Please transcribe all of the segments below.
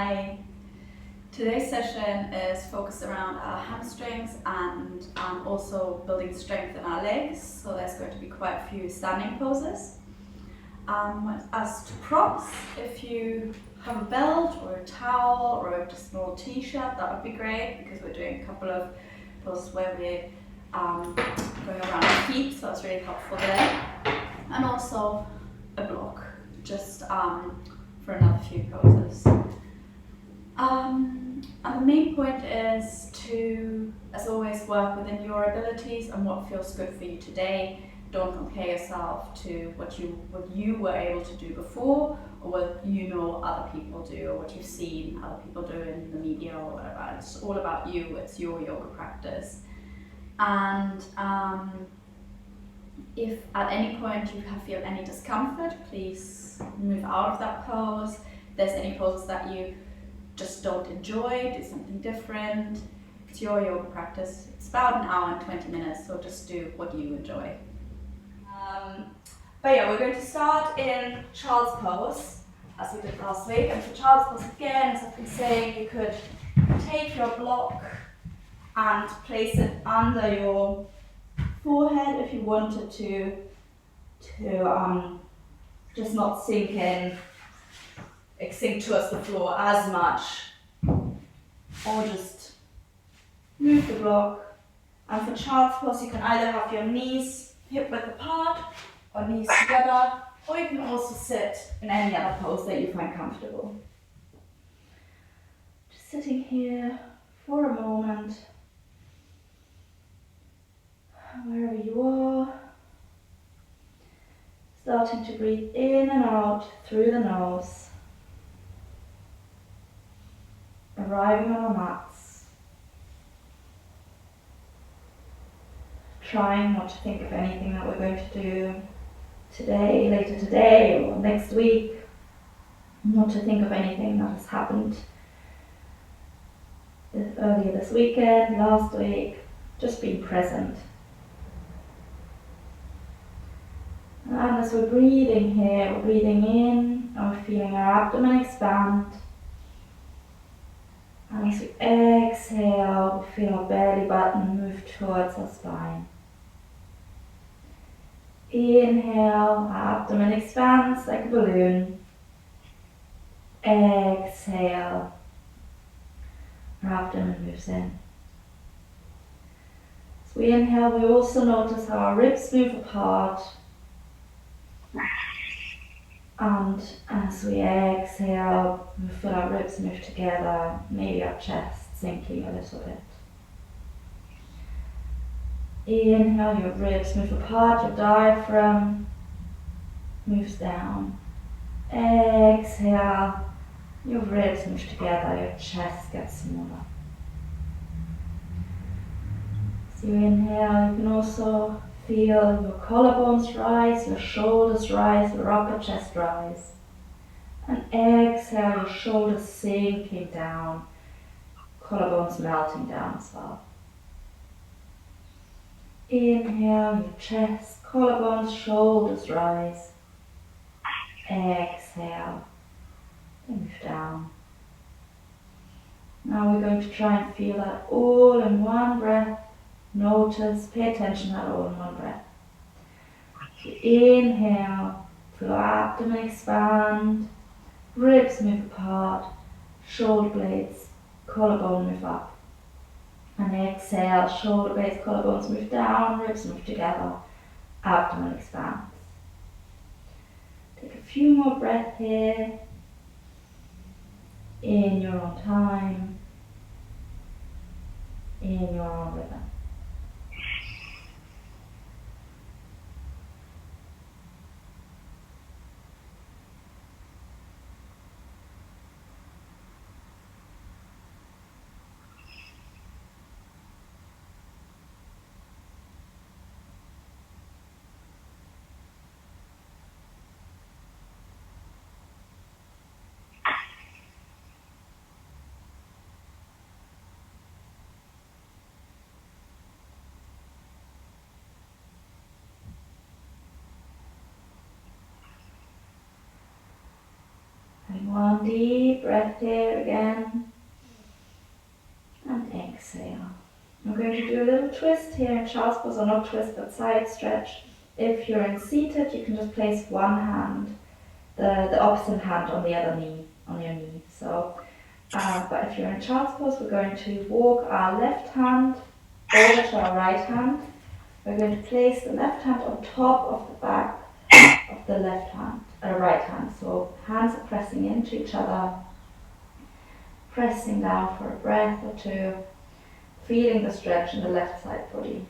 Hi. Today's session is focused around our hamstrings and also building strength in our legs. So there's going to be quite a few standing poses. As to props, if you have a belt or a towel or a small t-shirt, that would be great because we're doing a couple of poses where we're going around our feet, so that's really helpful there. And also a block, just for another few poses. And the main point is to, as always, work within your abilities and what feels good for you today. Don't compare yourself to what you were able to do before, or what you know other people do, or what you've seen other people do in the media or whatever. It's all about you. It's your yoga practice. And if at any point you feel any discomfort, please move out of that pose. If there's any poses that you just don't enjoy, do something different. It's your yoga practice. It's about an hour and 20 minutes, so just do what you enjoy. But yeah, we're going to start in child's pose, as we did last week. And for child's pose again, as I've been saying, you could take your block and place it under your forehead if you wanted to just not sink towards the floor as much, or just move the block. And for child's pose, you can either have your knees hip-width apart or knees together, or you can also sit in any other pose that you find comfortable. Just sitting here for a moment, wherever you are, starting to breathe in and out through the nose, arriving on our mats, trying not to think of anything that we're going to do today, later today, or next week, not to think of anything that has happened earlier this weekend, last week, just being present. And as we're breathing here, we're breathing in and we're feeling our abdomen expand. And as we exhale, we feel our belly button move towards our spine. Inhale, our abdomen expands like a balloon. Exhale, our abdomen moves in. As we inhale, we also notice how our ribs move apart. And as we exhale, we feel our ribs move together, maybe our chest sinking a little bit. Inhale, your ribs move apart, your diaphragm moves down. Exhale, your ribs move together, your chest gets smaller. As you inhale, you can also feel your collarbones rise, your shoulders rise, your upper chest rise. And exhale, your shoulders sinking down, collarbones melting down as well. Inhale, your chest, collarbones, shoulders rise. Exhale, and move down. Now we're going to try and feel that all in one breath. Notice, pay attention that all in one breath. So inhale, feel our abdomen expand, ribs move apart, shoulder blades, collarbone move up. And exhale, shoulder blades, collarbones move down, ribs move together, abdomen expands. Take a few more breaths here, in your own time, in your own rhythm. One deep breath. breath here again. And exhale. I'm going to do a little twist here in child's pose, or not twist, but side stretch. If you're in seated, you can just place one hand, the opposite hand on the other knee, on your knee. So, but if you're in child's pose, we're going to walk our left hand over to our right hand. We're going to place the left hand on top of the back of the right hand. So hands are pressing into each other, pressing down for a breath or two, feeling the stretch in the left side body.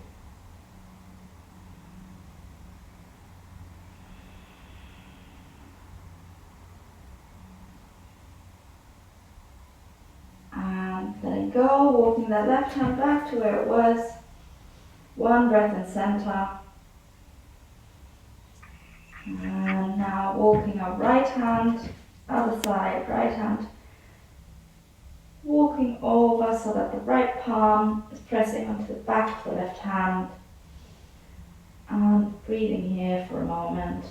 And letting go, walking that left hand back to where it was. One breath in center. And now walking our right hand, other side, right hand, walking over so that the right palm is pressing onto the back of the left hand. And breathing here for a moment,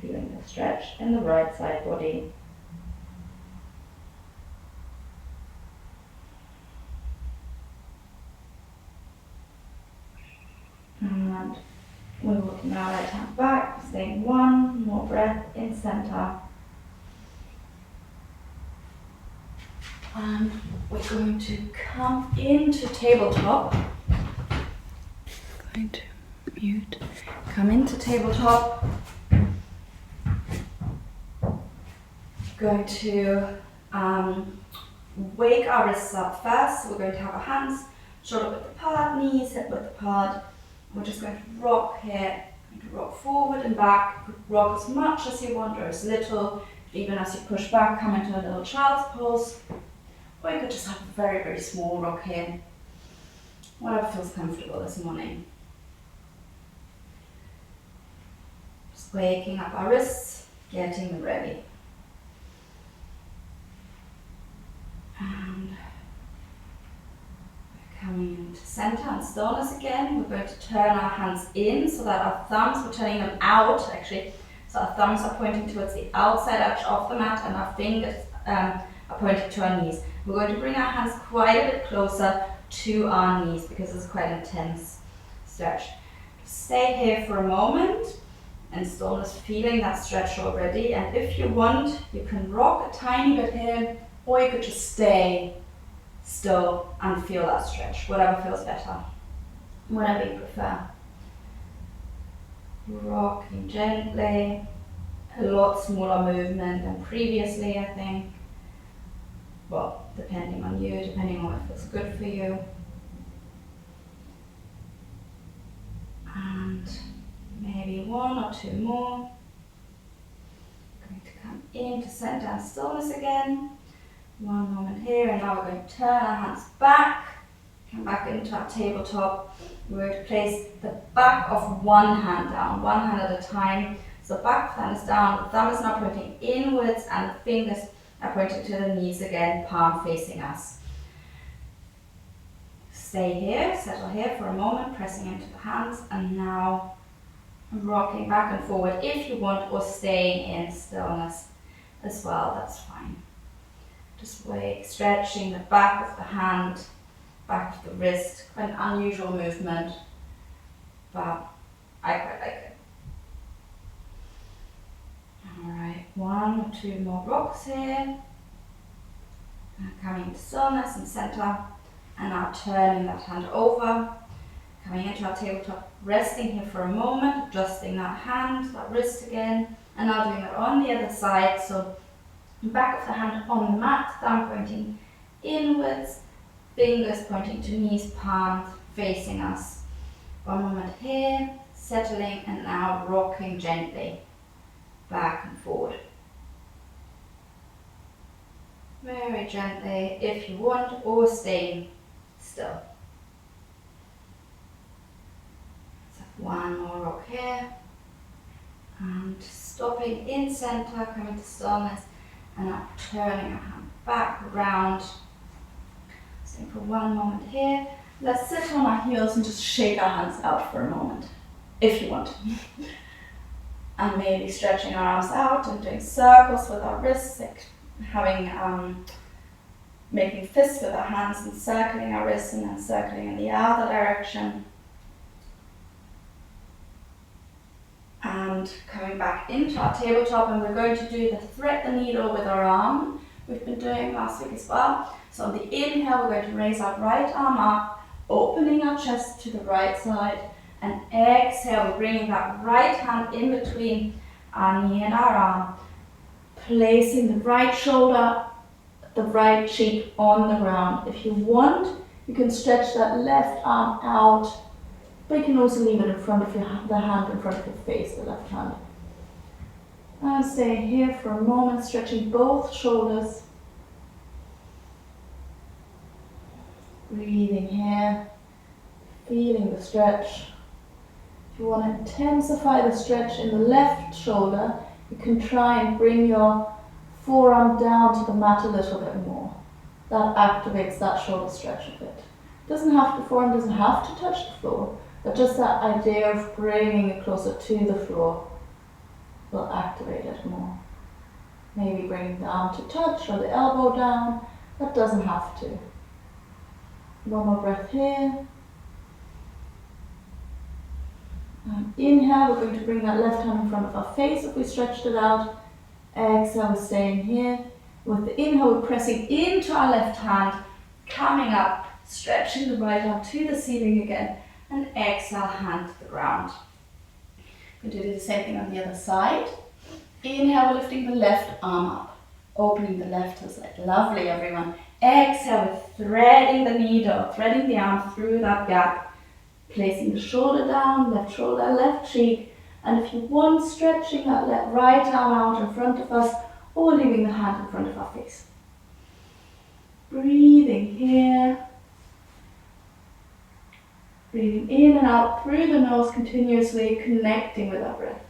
feeling the stretch in the right side body. And we're walking our right hand back, staying one more breath in center. And we're going to come into tabletop. Going to mute. Come into tabletop. Going to wake our wrists up first. So we're going to have our hands shoulder width apart, knees hip width apart. We're just going to rock here. Going to rock forward and back. You could rock as much as you want or as little. Even as you push back, come into a little child's pose. Or you could just have a very, very small rock here. Whatever feels comfortable this morning. Just waking up our wrists, getting them ready. And we're coming into center and stillness again. We're going to turn our hands in so that our thumbs, we're turning them out actually. So our thumbs are pointing towards the outside edge of the mat and our fingers are pointing to our knees. We're going to bring our hands quite a bit closer to our knees because it's quite an intense stretch. Stay here for a moment and stillness, feeling that stretch already. And if you want, you can rock a tiny bit here, or you could just stay still and feel that stretch, whatever feels better, whatever you prefer. Rocking gently, a lot smaller movement than previously, I think. Well, depending on you, depending on what feels good for you. And maybe one or two more. Going to come into center and stillness again. One moment here, and now we're going to turn our hands back, come back into our tabletop. We're going to place the back of one hand down, one hand at a time. So back of the hand is down, the thumb is now pointing inwards, and the fingers are pointing to the knees again, palm facing us. Stay here, settle here for a moment, pressing into the hands, and now rocking back and forward if you want, or staying in stillness as well, that's fine. Just stretching the back of the hand, back of the wrist, quite an unusual movement, but I quite like it. Alright, one or two more rocks here. Coming into stillness and center, and now turning that hand over, coming into our tabletop, resting here for a moment, adjusting that hand, that wrist again, and now doing that on the other side. So back of the hand on the mat, thumb pointing inwards, fingers pointing to knees, palms facing us. One moment here, settling, and now rocking gently back and forward. Very gently if you want, or staying still. So one more rock here, and stopping in center, coming to stillness, and now turning our hand back around. Staying for one moment here. Let's sit on our heels and just shake our hands out for a moment, if you want. And maybe stretching our arms out and doing circles with our wrists, like making fists with our hands and circling our wrists and then circling in the other direction. And coming back into our tabletop, and we're going to do the thread the needle with our arm. We've been doing last week as well. So on the inhale, we're going to raise our right arm up, opening our chest to the right side, and exhale, we're bringing that right hand in between our knee and our arm, placing the right shoulder, the right cheek on the ground. If you want, you can stretch that left arm out, but you can also leave it in front of the hand in front of your face, the left hand. And stay here for a moment, stretching both shoulders. Breathing here, feeling the stretch. If you want to intensify the stretch in the left shoulder, you can try and bring your forearm down to the mat a little bit more. That activates that shoulder stretch a bit. The forearm doesn't have to touch the floor, but just that idea of bringing it closer to the floor will activate it more. Maybe bring it down to touch or the elbow down. That doesn't have to. One more breath here. And inhale, we're going to bring that left hand in front of our face if we stretched it out. Exhale, we're staying here. With the inhale, we're pressing into our left hand, coming up, stretching the right arm to the ceiling again, and exhale, hand to the ground. We're going to do the same thing on the other side. Inhale, we're lifting the left arm up, opening the left toe side. Lovely, everyone. Exhale, we're threading the needle, threading the arm through that gap, placing the shoulder down, left shoulder, left cheek, and if you want, stretching that right arm out in front of us, or leaving the hand in front of our face. Breathing here. Breathing in and out through the nose continuously, connecting with our breath.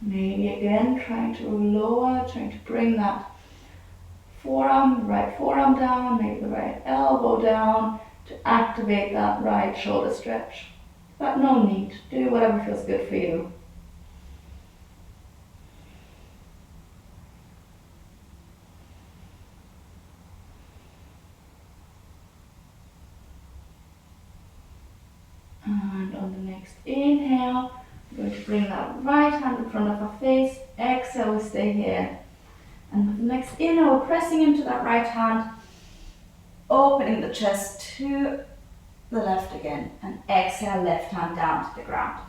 Maybe again, trying to lower, trying to bring that right forearm down, maybe the right elbow down to activate that right shoulder stretch. But no need, do whatever feels good for you. And on the next inhale, we're going to bring that right hand in front of our face. Exhale, we stay here. And with the next inhale, we're pressing into that right hand, opening the chest to the left again. And exhale, left hand down to the ground.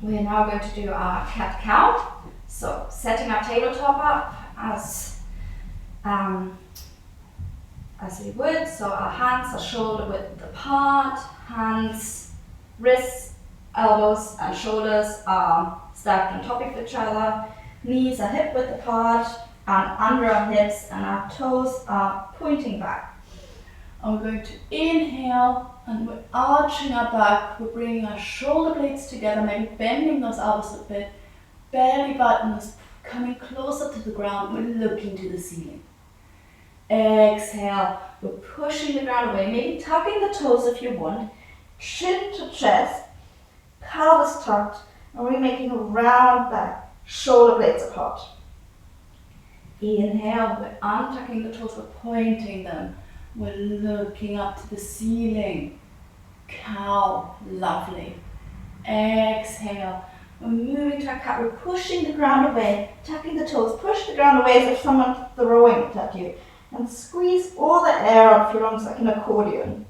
We're now going to do our cat-cow. So setting our tabletop up as we would. So our hands are shoulder width apart, hands, wrists, elbows and shoulders are stacked on top of each other. Knees are hip width apart and under our hips, and our toes are pointing back. And we're going to inhale and we're arching our back. We're bringing our shoulder blades together, maybe bending those elbows a bit. Belly button is coming closer to the ground. We're looking to the ceiling. Exhale, we're pushing the ground away, maybe tucking the toes if you want. Chin to chest, pelvis tucked, and we're making a round back. Shoulder blades apart. Inhale, we're untucking the toes, we're pointing them. We're looking up to the ceiling. Cow, lovely. Exhale, we're moving to our cat, we're pushing the ground away, tucking the toes, push the ground away as if someone's throwing it at you. And squeeze all the air out of your lungs like an accordion.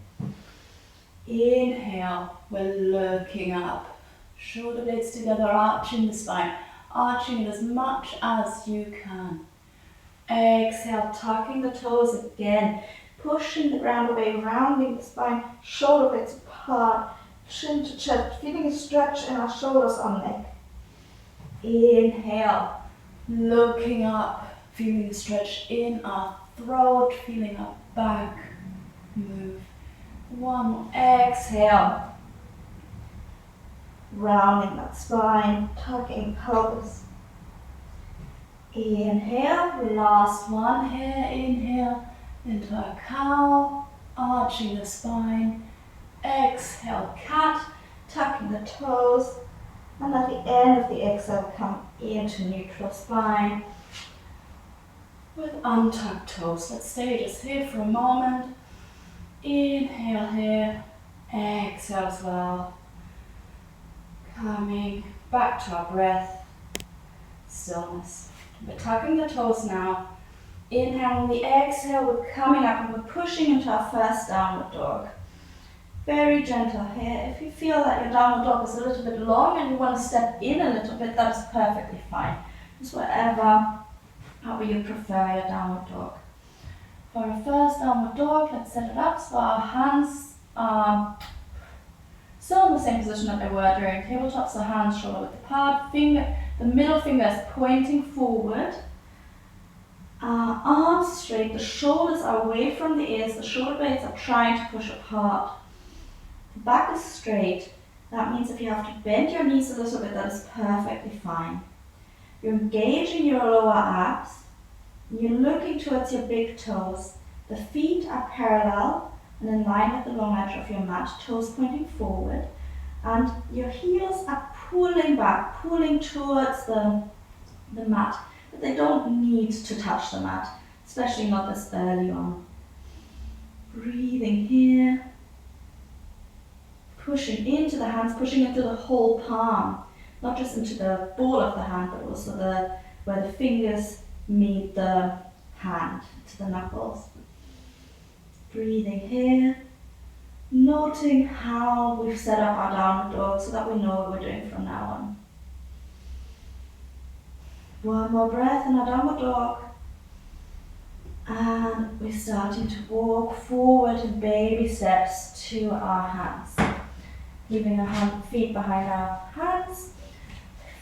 Inhale, we're looking up. Shoulder blades together, arching the spine. Arching it as much as you can. Exhale, tucking the toes again, pushing the ground away, rounding the spine, shoulder blades apart, chin to chest, feeling a stretch in our shoulders and neck. Inhale, looking up, feeling the stretch in our throat, feeling our back move. One more, exhale. Rounding that spine, tucking pelvis. Inhale, last one here, inhale into a cow, arching the spine, Exhale, cat, tucking the toes, and at the end of the exhale, come into neutral spine with untucked toes. Let's stay just here for a moment. Inhale here, exhale as well. Coming back to our breath, stillness. We're tucking the toes now. Inhale on the exhale, we're coming up and we're pushing into our first downward dog. Very gentle here. If you feel that your downward dog is a little bit long and you want to step in a little bit, that is perfectly fine. Just however you prefer your downward dog. For our first downward dog, let's set it up so our hands are still in the same position that they were during tabletop, so hands shoulder width apart, the middle finger is pointing forward. Arms straight, the shoulders are away from the ears, the shoulder blades are trying to push apart. The back is straight. That means if you have to bend your knees a little bit, that is perfectly fine. You're engaging your lower abs. You're looking towards your big toes. The feet are parallel and in line with the long edge of your mat, toes pointing forward. And your heels are pulling back, pulling towards the mat. But they don't need to touch the mat, especially not this early on. Breathing here. Pushing into the hands, pushing into the whole palm, not just into the ball of the hand, but also where the fingers meet the hand, to the knuckles. Breathing here, noting how we've set up our downward dog so that we know what we're doing from now on. One more breath in our downward dog. And we're starting to walk forward in baby steps to our hands. Leaving our feet behind our hands,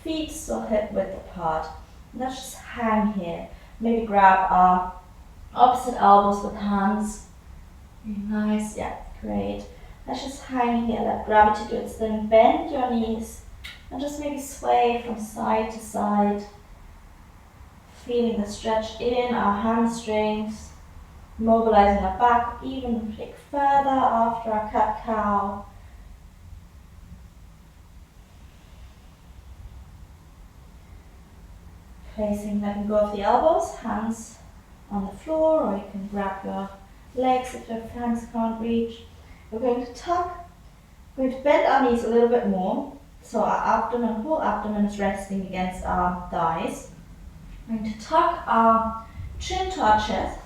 feet still hip width apart. And let's just hang here. Maybe grab our opposite elbows with hands. Really nice, yeah, great. Let's just hang here, let gravity do its thing. Bend your knees and just maybe sway from side to side. Feeling the stretch in our hamstrings. Mobilizing our back even a bit further after our cat-cow. Letting go of the elbows, hands on the floor, or you can grab your legs if your hands can't reach. We're going to tuck, we're going to bend our knees a little bit more, so our whole abdomen is resting against our thighs. We're going to tuck our chin to our chest.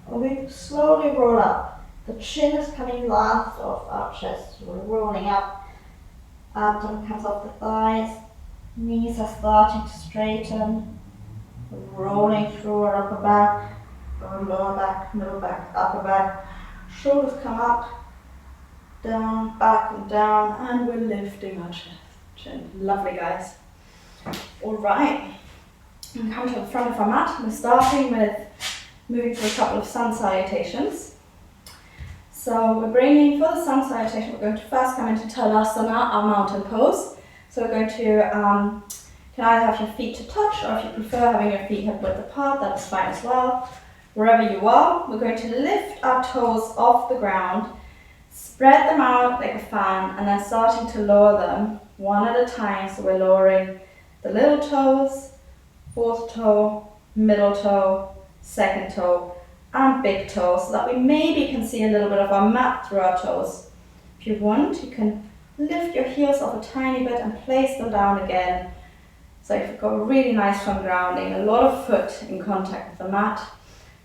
We're going to slowly roll up. The chin is coming last off our chest, so we're rolling up. Abdomen comes off the thighs. Knees are starting to straighten, rolling through our upper back, lower back, middle back, upper back. Shoulders come up, down, back and down, and we're lifting our chin. Lovely, guys. All right, and come to the front of our mat. We're starting with moving through a couple of Sun Salutations. So we're bringing, for the Sun Salutation, we're going to first come into Utkatasana, our mountain pose. So we're going to, can either have your feet to touch, or if you prefer having your feet hip width apart, that's fine as well. Wherever you are, we're going to lift our toes off the ground, spread them out like a fan, and then starting to lower them one at a time. So we're lowering the little toes, fourth toe, middle toe, second toe, and big toe, so that we maybe can see a little bit of our mat through our toes. If you want, you can lift your heels off a tiny bit and place them down again. So you've got really nice from grounding, a lot of foot in contact with the mat.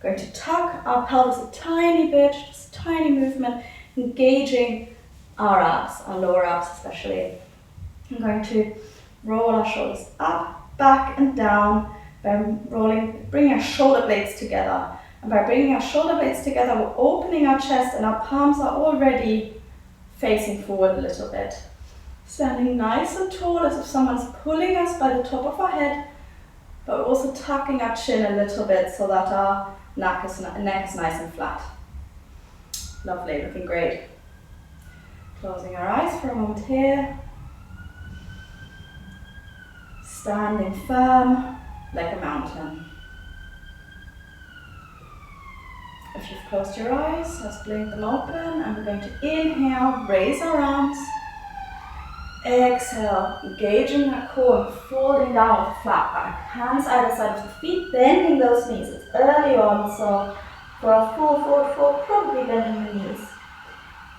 Going to tuck our pelvis a tiny bit, just a tiny movement, engaging our abs, our lower abs especially. I'm going to roll our shoulders up, back and down by bringing our shoulder blades together. And by bringing our shoulder blades together, we're opening our chest and our palms are already facing forward a little bit. Standing nice and tall as if someone's pulling us by the top of our head, but we're also tucking our chin a little bit so that our neck is nice and flat. Lovely, looking great. Closing our eyes for a moment here. Standing firm like a mountain. If if you've closed your eyes, let's blink them open, and we're going to inhale, raise our arms. Exhale, engaging that core and folding down with a flat back. Hands either side of the feet, bending those knees. It's early on, so for a full forward fold, probably bending the knees.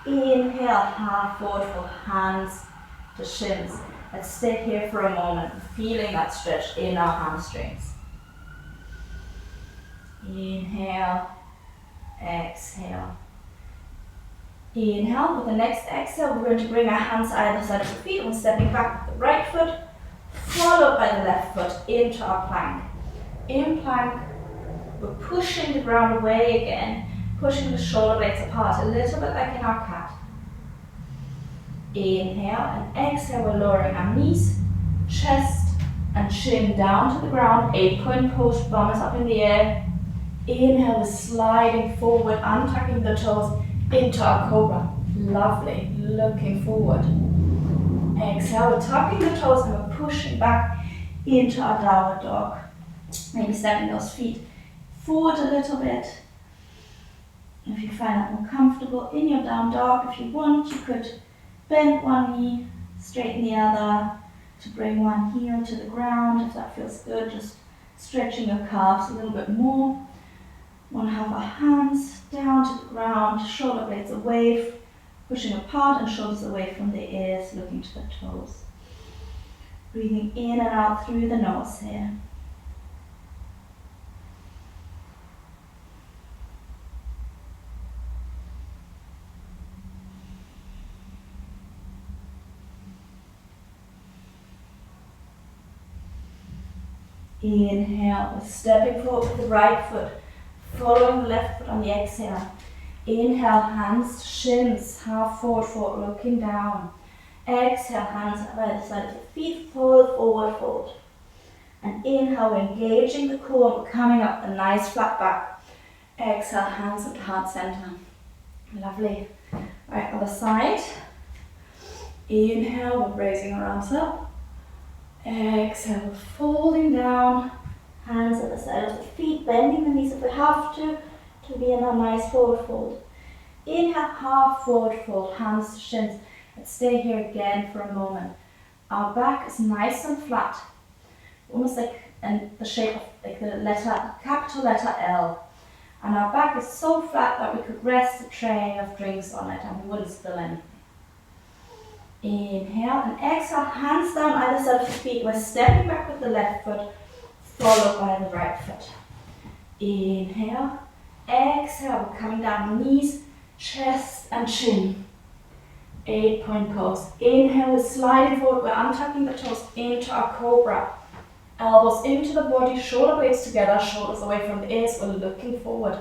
Inhale, half forward fold, hands to shins. Let's stay here for a moment, feeling that stretch in our hamstrings. Inhale, exhale. Inhale, with the next exhale, we're going to bring our hands either side of the feet. We're stepping back with the right foot, followed by the left foot into our plank. In plank, we're pushing the ground away again, pushing the shoulder blades apart, a little bit like in our cat. Inhale and exhale, we're lowering our knees, chest and chin down to the ground, 8-point pose, bum is up in the air. Inhale, we're sliding forward, untucking the toes into our cobra. Lovely, looking forward. Exhale, we're tucking the toes and we're pushing back into our downward dog. Maybe stepping those feet forward a little bit. If you find that more comfortable in your down dog, if you want, you could bend one knee, straighten the other to bring one heel to the ground. If that feels good, just stretching your calves a little bit more. Want to have our hands down to the ground, shoulder blades away, pushing apart and shoulders away from the ears, looking to the toes. Breathing in and out through the nose here. Inhale, we're stepping forward with the right foot, following the left foot on the exhale. Inhale, hands to shins, half forward fold, looking down. Exhale, hands by the side of the feet, fold, forward fold. And inhale, we're engaging the core, we're coming up a nice flat back. Exhale, hands at heart center. Lovely. Right, other side. Inhale, we're raising our arms up. Exhale, folding down, hands at the side of the feet, bending the knees if we have to be in a nice forward fold. Inhale, half forward fold, hands to shins. Let's stay here again for a moment. Our back is nice and flat, almost like in the shape of like the letter, capital letter L. And our back is so flat that we could rest a tray of drinks on it and we wouldn't spill anything. Inhale and exhale, hands down either side of the feet. We're stepping back with the left foot, followed by the right foot. Inhale, exhale, we're coming down, knees, chest and chin. 8-point pose. Inhale, we're sliding forward, we're untucking the toes into our cobra. Elbows into the body, shoulder blades together, shoulders away from the ears, we're looking forward.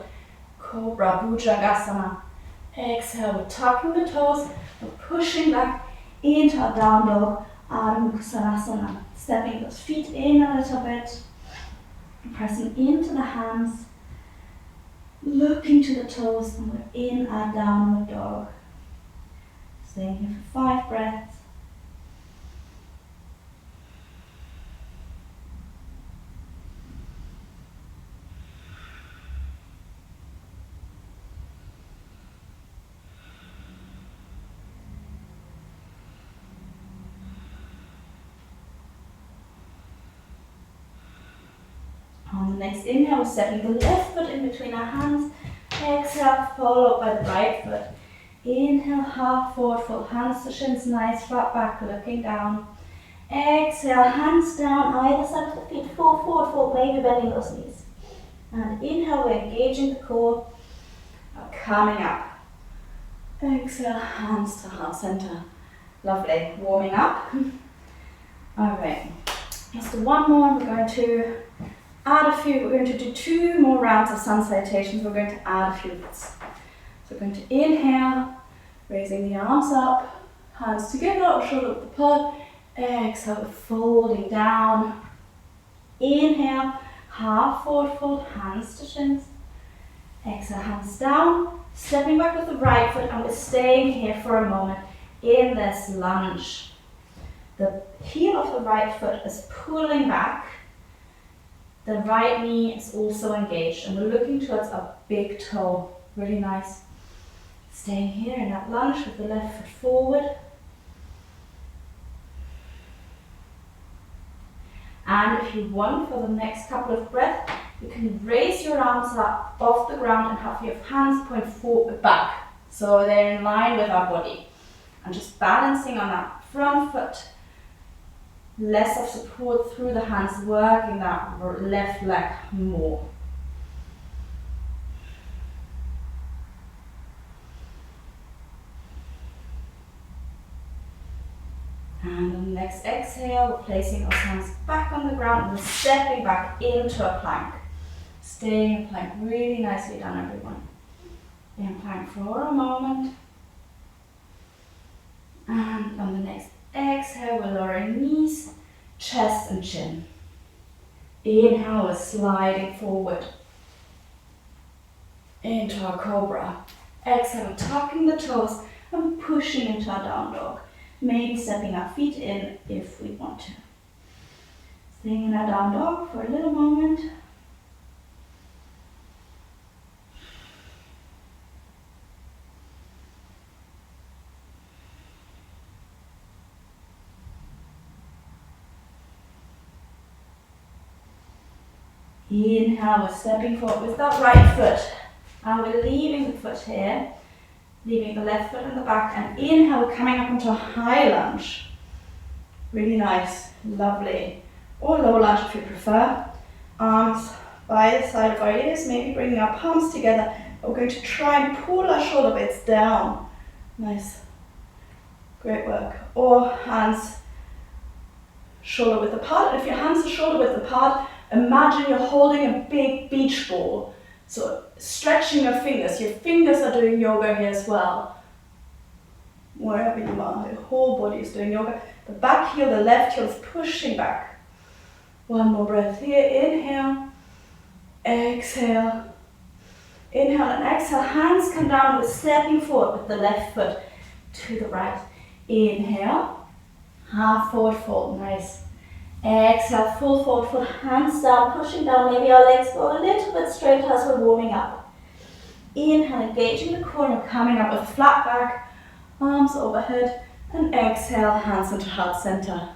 Cobra, Bhujangasana. Exhale, we're tucking the toes, we're pushing back into our down dog, Ardha stepping those feet in a little bit, pressing into the hands, looking to the toes, and we're in our downward dog. Staying here for 5 breaths. On the next inhale, we're stepping the left foot in between our hands. Exhale, followed by the right foot. Inhale, half forward fold, hands to shins, nice flat back, looking down. Exhale, hands down, either side of the feet, full forward fold, maybe bending those knees. And inhale, we're engaging the core, coming up. Exhale, hands to heart center. Lovely, warming up. Alright, let's do one more. We're going to add a few, we're going to do 2 more rounds of Sun Salutations. We're going to add a few bits. So we're going to inhale, raising the arms up, hands together or shoulder width apart. Exhale, folding down. Inhale, half forward fold, hands to shins. Exhale, hands down, stepping back with the right foot, and we're staying here for a moment in this lunge. The heel of the right foot is pulling back. The right knee is also engaged, and we're looking towards our big toe. Really nice. Staying here in that lunge with the left foot forward. And if you want, for the next couple of breaths, you can raise your arms up off the ground and have your hands point forward, back. So they're in line with our body. And just balancing on that front foot. Less of support through the hands, working that left leg more. And on the next exhale, we're placing our hands back on the ground and stepping back into a plank. Staying in plank. Really nicely done, everyone. In plank for a moment. And on the next exhale, we're lowering knees, chest and chin. Inhale, we're sliding forward into our cobra. Exhale, tucking the toes and pushing into our down dog. Maybe stepping our feet in if we want to. Staying in our down dog for a little moment. Inhale, we're stepping forward with that right foot. And we're leaving the foot here. Leaving the left foot in the back, and inhale, coming up into a high lunge. Really nice, lovely. Or low lunge if you prefer. Arms by the side of our ears, maybe bringing our palms together. We're going to try and pull our shoulder blades down. Nice, great work. Or hands shoulder width apart. If your hands are shoulder width apart, imagine you're holding a big beach ball. So stretching your fingers are doing yoga here as well. Wherever you are, the whole body is doing yoga. The back heel, the left heel is pushing back. One more breath here, inhale, exhale. Inhale and exhale, hands come down, we're stepping forward with the left foot to the right. Inhale, half forward fold, nice. Exhale, full forward fold, hands down, pushing down, maybe our legs go a little bit straighter as we're warming up. Inhale, engaging the core, and coming up with flat back, arms overhead, and exhale, hands into heart center.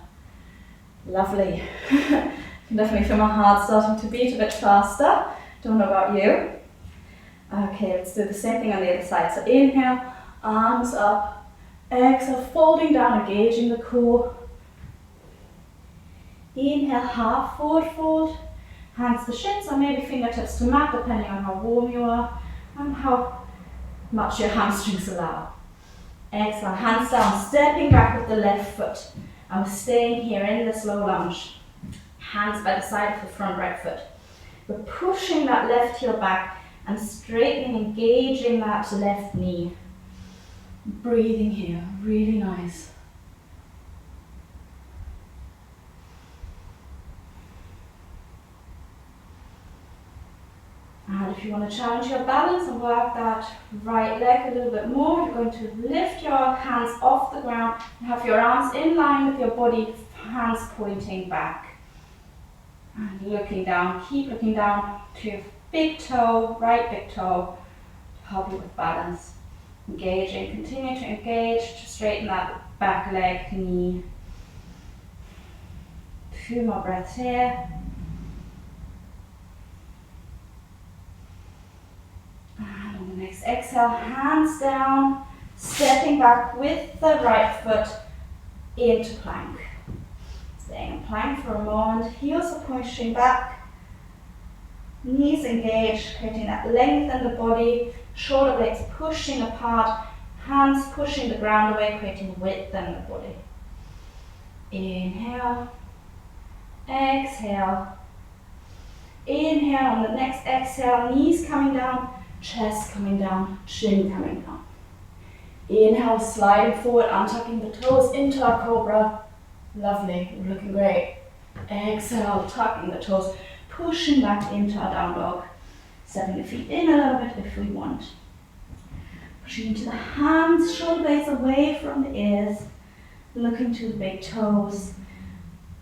Lovely. You can definitely feel my heart starting to beat a bit faster. Don't know about you. Okay, let's do the same thing on the other side. So inhale, arms up, exhale, folding down, engaging the core. Inhale, half forward fold, hands to shins or maybe fingertips to mat, depending on how warm you are and how much your hamstrings allow. Exhale, hands down, stepping back with the left foot. And we're staying here in this low lunge. Hands by the side of the front right foot. We're pushing that left heel back and straightening, engaging that left knee. Breathing here, really nice. And if you want to challenge your balance and work that right leg a little bit more, you're going to lift your hands off the ground and have your arms in line with your body, hands pointing back. And looking down, keep looking down to your big toe, right big toe, to help you with balance. Engaging, continue to engage to straighten that back leg, knee. 2 more breaths here. And on the next exhale, hands down, stepping back with the right foot into plank. Staying in plank for a moment, heels are pushing back, knees engaged, creating that length in the body, shoulder blades pushing apart, hands pushing the ground away, creating width in the body. Inhale, exhale. Inhale, on the next exhale, knees coming down, chest coming down, chin coming down. Inhale, sliding forward, untucking the toes into our cobra. Lovely, we're looking great. Exhale, tucking the toes, pushing back into our down dog. Stepping the feet in a little bit if we want. Pushing into the hands, shoulder blades away from the ears. Looking to the big toes.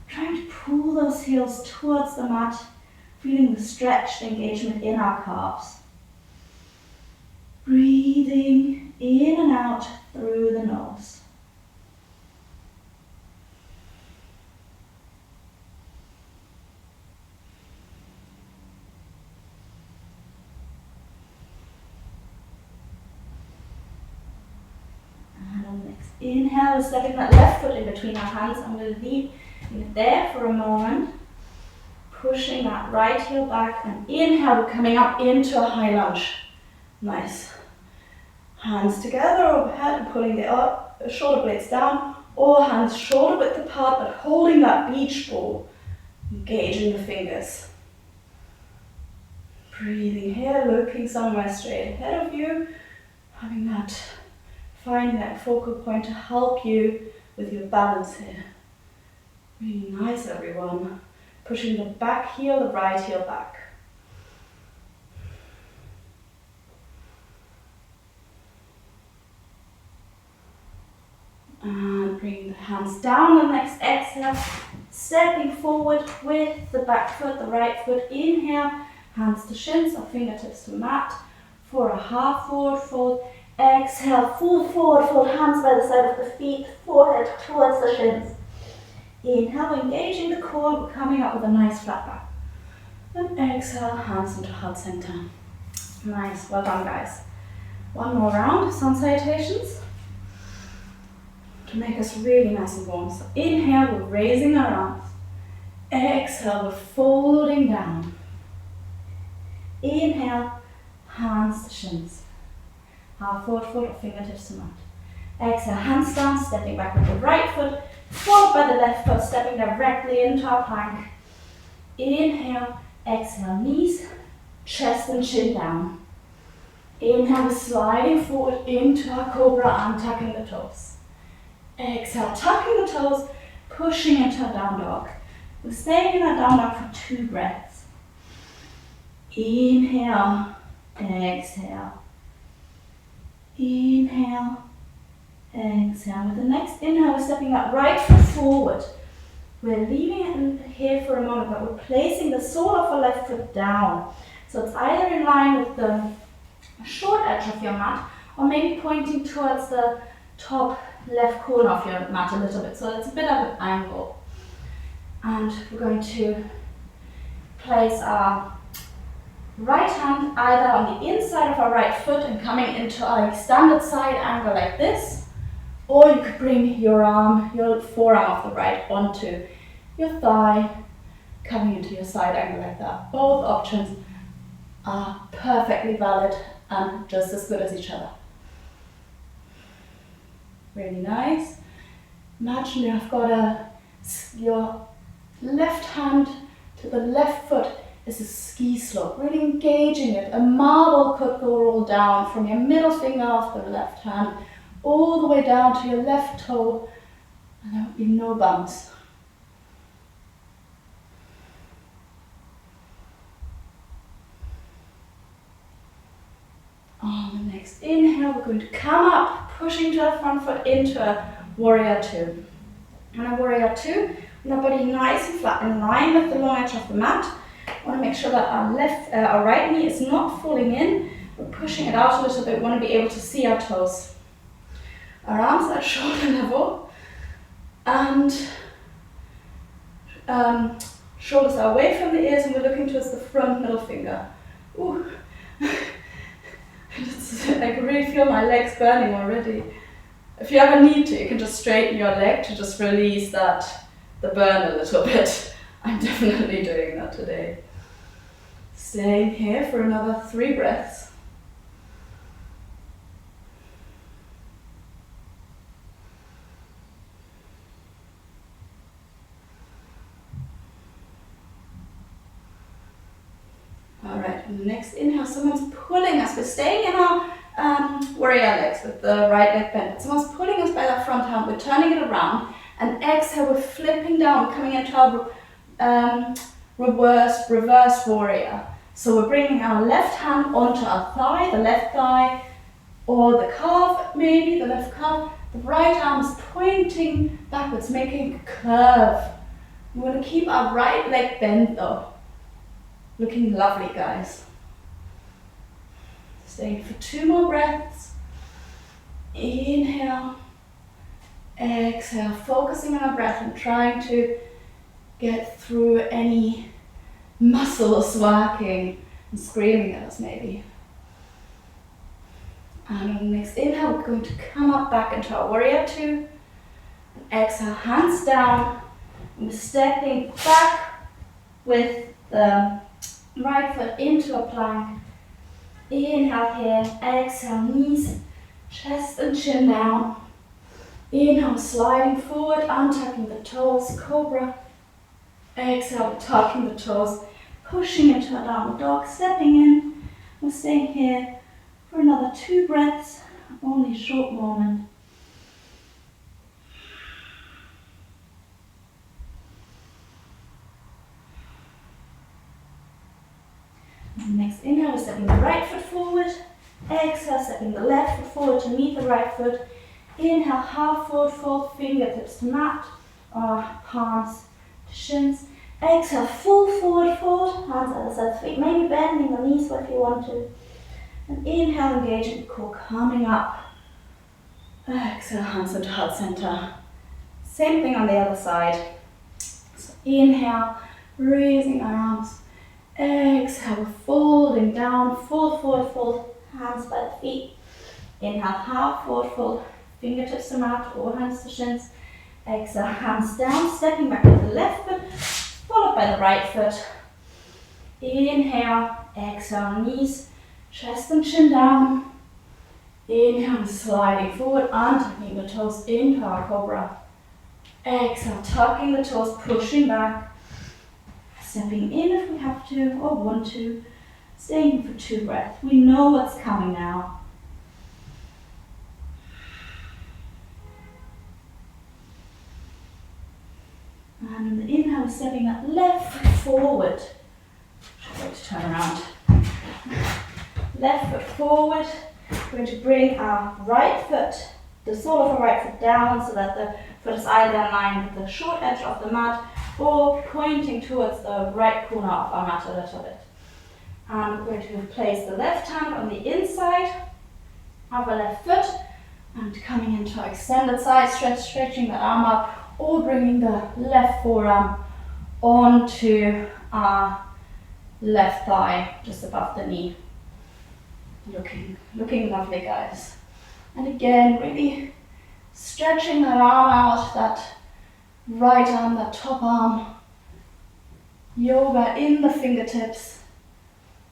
Trying to pull those heels towards the mat. Feeling the stretched engagement in our calves. Breathing in and out through the nose. And on the next inhale, we're stepping that left foot in between our hands. I'm going to leave it there for a moment. Pushing that right heel back, and inhale, we're coming up into a high lunge. Nice. Hands together overhead and pulling the shoulder blades down, or hands shoulder width apart, but holding that beach ball, engaging the fingers. Breathing here, looking somewhere straight ahead of you, finding that focal point to help you with your balance here. Really nice, everyone. Pushing the back heel, the right heel back. And bringing the hands down on the next exhale. Stepping forward with the back foot, the right foot. Inhale, hands to shins or fingertips to mat for a half forward fold. Exhale, full forward fold, hands by the side of the feet, forehead towards the shins. Inhale, engaging the core, we're coming up with a nice flat back. And exhale, hands into heart center. Nice, well done guys. One more round, Sun Salutations. To make us really nice and warm. So inhale, we're raising our arms. Exhale, we're folding down. Inhale, hands to shins. Half forward fold or fingertips to mat. Exhale, hands down, stepping back with the right foot, followed by the left foot, stepping directly into our plank. Inhale, exhale, knees, chest and chin down. Inhale, we're sliding forward into our cobra, untucking the toes. Exhale, tucking the toes, pushing into a down dog. We're staying in that down dog for 2 breaths. Inhale, exhale. Inhale, exhale. With the next inhale, we're stepping that right foot forward. We're leaving it in here for a moment, but we're placing the sole of our left foot down. So it's either in line with the short edge of your mat, or maybe pointing towards the top left corner of your mat a little bit. So it's a bit of an angle. And we're going to place our right hand either on the inside of our right foot and coming into our extended side angle like this, or you could bring your arm, your forearm of the right onto your thigh, coming into your side angle like that. Both options are perfectly valid and just as good as each other. Really nice. Imagine you've got your left hand to the left foot is a ski slope, really engaging it. A marble could go roll down from your middle finger of the left hand all the way down to your left toe, and there would be no bumps. On the next inhale, we're going to come up, pushing to the front foot into a warrior 2. And a warrior 2, with our body nice and flat, in line with the long edge of the mat. We want to make sure that our right knee is not falling in. We're pushing it out a little bit. We want to be able to see our toes. Our arms are at shoulder level, and shoulders are away from the ears, and we're looking towards the front middle finger. Ooh. I can really feel my legs burning already. If you ever need to, you can just straighten your leg to just release the burn a little bit. I'm definitely doing that today. Staying here for another 3 breaths. Alright, and the next inhale, someone's pulling us. We're staying in our warrior legs with the right leg bent. Someone's pulling us by that front arm. We're turning it around. And exhale, we're flipping down. We're coming into our reverse warrior. So we're bringing our left hand onto our thigh, the left thigh, or the calf, maybe the left calf. The right arm is pointing backwards, making a curve. We want to keep our right leg bent though. Looking lovely, guys. Staying for 2 more breaths. Inhale, exhale, focusing on our breath and trying to get through any muscles working and screaming at us maybe. And on the next inhale, we're going to come up back into our warrior 2. And exhale, hands down. And we're stepping back with the right foot into a plank. Inhale here, exhale, knees, chest and chin down. Inhale, sliding forward, untucking the toes, cobra. Exhale, tucking the toes, pushing into a downward dog, stepping in. We're staying here for another 2 breaths, only a short moment. And next inhale, we're stepping the right foot forward. Exhale, stepping the left foot forward to meet the right foot. Inhale, half forward fold, fingertips to mat, or palms to shins. Exhale, full forward fold, hands at the side of the feet, maybe bending the knees if you want to. And inhale, engaging the core, coming up. Exhale, hands into heart center. Same thing on the other side. So inhale, raising our arms. Exhale, folding down, full forward fold, hands by the feet. Inhale, half forward fold, fingertips to mat or hands to shins. Exhale, hands down, stepping back with the left foot, followed by the right foot. Inhale, exhale, knees, chest and chin down. Inhale, sliding forward, untucking the toes into our cobra. Exhale, tucking the toes, pushing back. Stepping in if we have to or want to. Staying for 2 breaths. We know what's coming now. And on the inhale, stepping that left foot forward. I'm going to turn around. Left foot forward. We're going to bring our right foot, the sole of our right foot down so that the foot is either in line with the short edge of the mat or pointing towards the right corner of our mat a little bit. And we're going to place the left hand on the inside of our left foot and coming into our extended side stretch, stretching the arm up or bringing the left forearm onto our left thigh just above the knee. Looking lovely, guys. And again, really stretching that arm out, that right arm, that top arm. Yoga in the fingertips.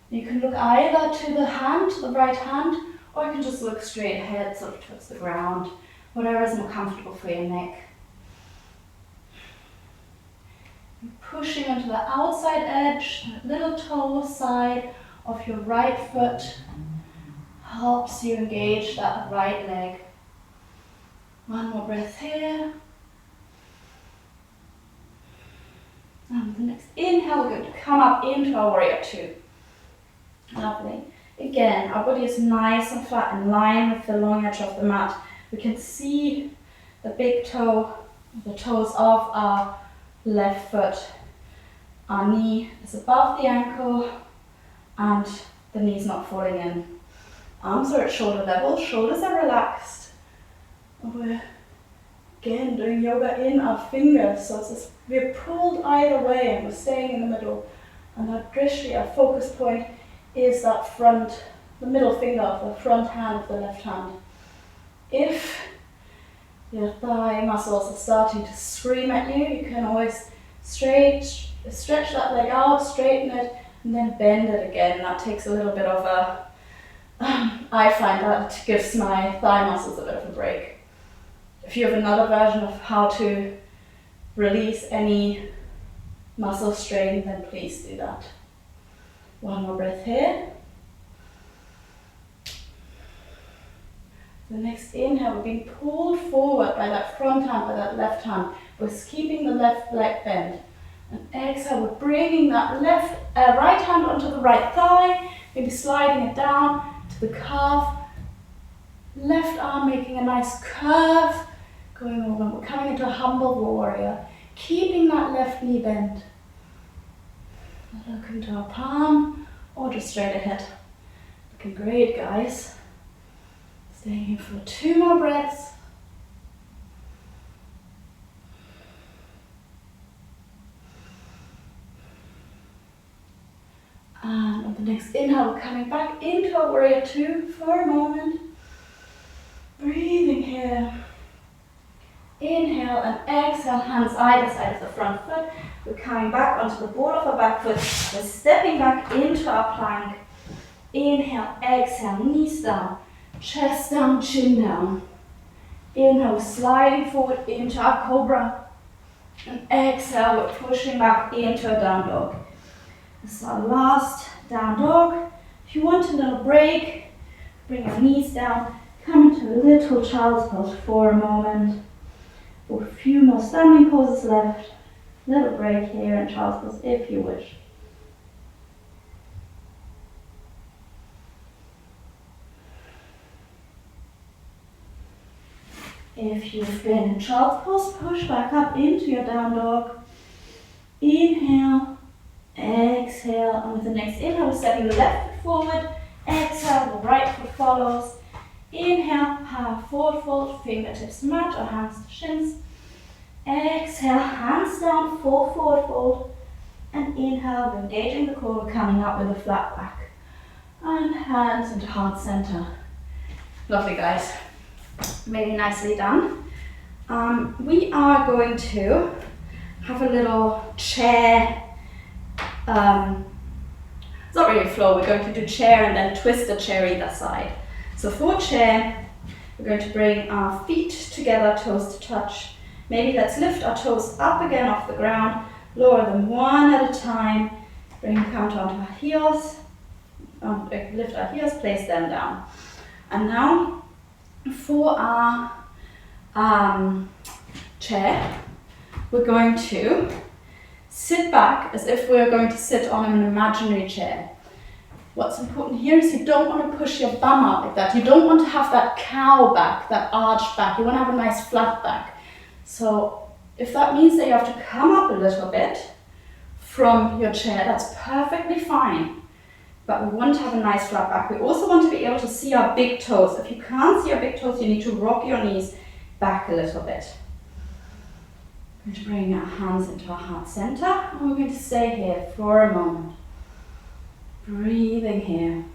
You can look either to the hand, to the right hand, or you can just look straight ahead, sort of towards the ground, whatever is more comfortable for your neck. Pushing onto the outside edge, that little toe side of your right foot helps you engage that right leg. One more breath here. And the next inhale, we're going to come up into our warrior 2. Lovely. Again, our body is nice and flat in line with the long edge of the mat. We can see the big toe, the toes of our left foot. Our knee is above the ankle and the knee's not falling in. Arms are at shoulder level, shoulders are relaxed. We're again doing yoga in our fingers, so it's we're pulled either way and we're staying in the middle. And our drishti, our focus point, is that front, the middle finger of the front hand of the left hand. If your thigh muscles are starting to scream at you, you can always stretch that leg out, straighten it, and then bend it again. That takes a little bit of a, I find that gives my thigh muscles a bit of a break. If you have another version of how to release any muscle strain, then please do that. One more breath here. The next inhale, we're being pulled forward by that front hand, by that left hand. We're keeping the left leg bent. And exhale, we're bringing that right hand onto the right thigh, maybe sliding it down to the calf. Left arm making a nice curve, going over. We're coming into a humble warrior, keeping that left knee bent. Look into our palm or just straight ahead. Looking great, guys. Staying here for 2 more breaths. And on the next inhale, we're coming back into our warrior 2 for a moment. Breathing here. Inhale and exhale, hands either side of the front foot. We're coming back onto the ball of our back foot. We're stepping back into our plank. Inhale, exhale, knees down, chest down, chin down. Inhale, sliding forward into our cobra. And exhale, we're pushing back into a down dog. This is our last down dog. If you want a little break, bring your knees down, come into a little child's pose for a moment. For a few more standing poses left. Little break here in child's pose if you wish. If you've been in child's pose, push back up into your down dog. Inhale, exhale, and with the next inhale, we're stepping the left foot forward. Exhale, the right foot follows. Inhale, half forward fold, fingertips to mat or hands to shins. Exhale, hands down, full forward fold. And inhale, we're engaging the core, we're coming up with a flat back. And hands into heart center. Lovely, guys. Really nicely done. We are going to have a little chair. It's not really a flow, we're going to do chair and then twist the chair either side. So for chair, we're going to bring our feet together, toes to touch. Maybe let's lift our toes up again off the ground, lower them one at a time, bring the counter onto our heels, lift our heels, place them down. And now for our chair, we're going to sit back as if we're going to sit on an imaginary chair. What's important here is you don't want to push your bum out like that. You don't want to have that cow back, that arched back. You want to have a nice flat back. So if that means that you have to come up a little bit from your chair, that's perfectly fine. But we want to have a nice flat back. We also want to be able to see our big toes. If you can't see your big toes, you need to rock your knees back a little bit. We're going to bring our hands into our heart center, and we're going to stay here for a moment. Breathing here.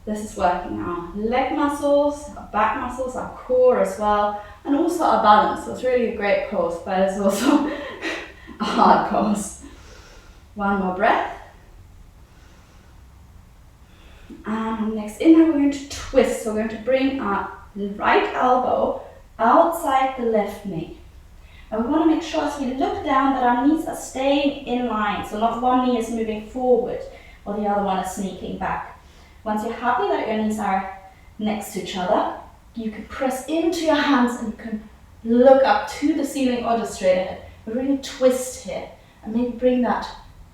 This is working our leg muscles, our back muscles, our core as well, and also our balance. So it's really a great pose, but it's also a hard pose. One more breath. And next inhale, we're going to twist. So we're going to bring our right elbow outside the left knee. And we want to make sure as we look down that our knees are staying in line. So not one knee is moving forward or the other one is sneaking back. Once you're happy that your knees are next to each other, you can press into your hands and you can look up to the ceiling or just straight ahead. But really twist here and maybe bring that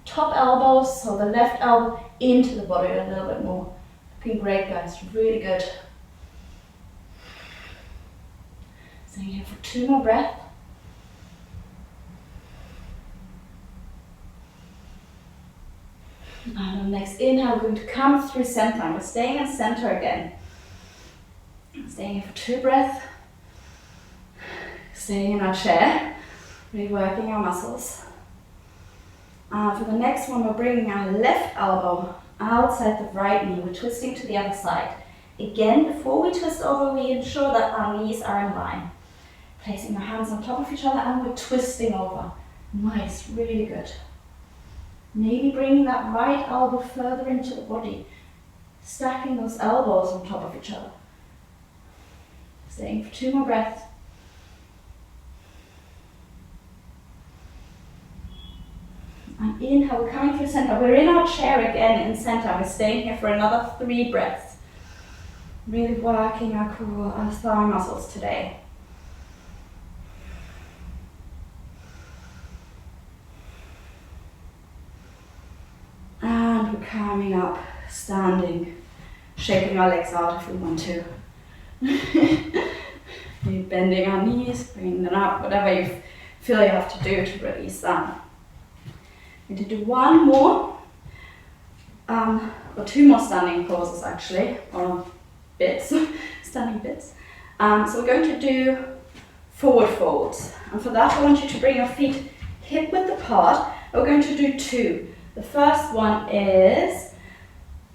top elbow, so the left elbow, into the body a little bit more. Looking great, guys, really good. Staying here for 2 more breaths. And on the next inhale, we're going to come through center. We're staying in center again. Staying here for 2 breaths. Staying in our chair, really working our muscles. For the next one, we're bringing our left elbow outside the right knee. We're twisting to the other side. Again, before we twist over, we ensure that our knees are in line. Placing our hands on top of each other and we're twisting over. Nice, really good. Maybe bringing that right elbow further into the body. Stacking those elbows on top of each other. Staying for 2 more breaths. And inhale, we're coming through center. We're in our chair again in center. We're staying here for another 3 breaths. Really working our core, our thigh muscles today. And we're coming up, standing, shaking our legs out if we want to. Maybe bending our knees, bringing them up, whatever you feel you have to do to release that. I'm going to do one more got 2 more standing poses actually, or bits, standing bits. So we're going to do forward folds. And for that I want you to bring your feet hip width apart. We're going to do 2. The first one is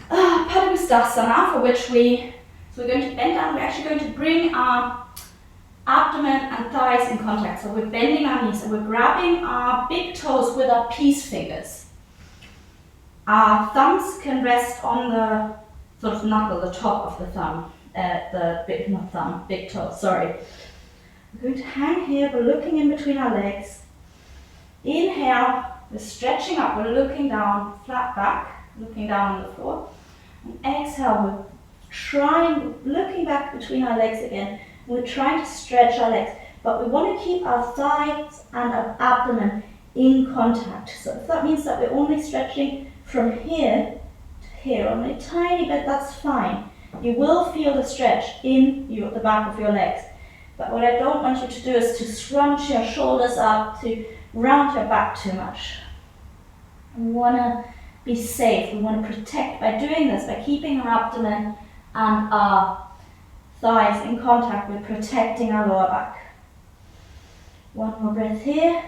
Padangustasana, for which we're going to bend down. We're actually going to bring our abdomen and thighs in contact. So we're bending our knees and we're grabbing our big toes with our peace fingers. Our thumbs can rest on the sort of knuckle, the top of the thumb, big toe, sorry. We're going to hang here, we're looking in between our legs. Inhale, we're stretching up, we're looking down, flat back, looking down on the floor. And exhale, we're looking back between our legs again. We're trying to stretch our legs, but we want to keep our thighs and our abdomen in contact. So if that means that we're only stretching from here to here, only a tiny bit, that's fine. You will feel the stretch in the back of your legs. But what I don't want you to do is to scrunch your shoulders up, to round your back too much. We want to be safe, we want to protect by doing this, by keeping our abdomen and our thighs in contact with protecting our lower back. One more breath here.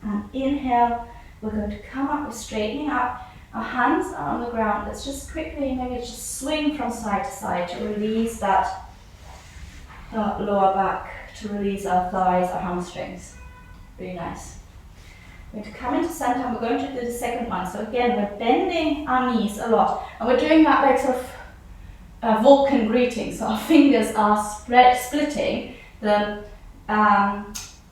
And inhale, we're going to come up, we're straightening up. Our hands are on the ground. Let's just quickly, maybe just swing from side to side to release that lower back, to release our thighs, our hamstrings. Really nice. We're going to come into center and we're going to do the second one. So again, we're bending our knees a lot. And we're doing that like sort of Vulcan greeting. So our fingers are splitting. The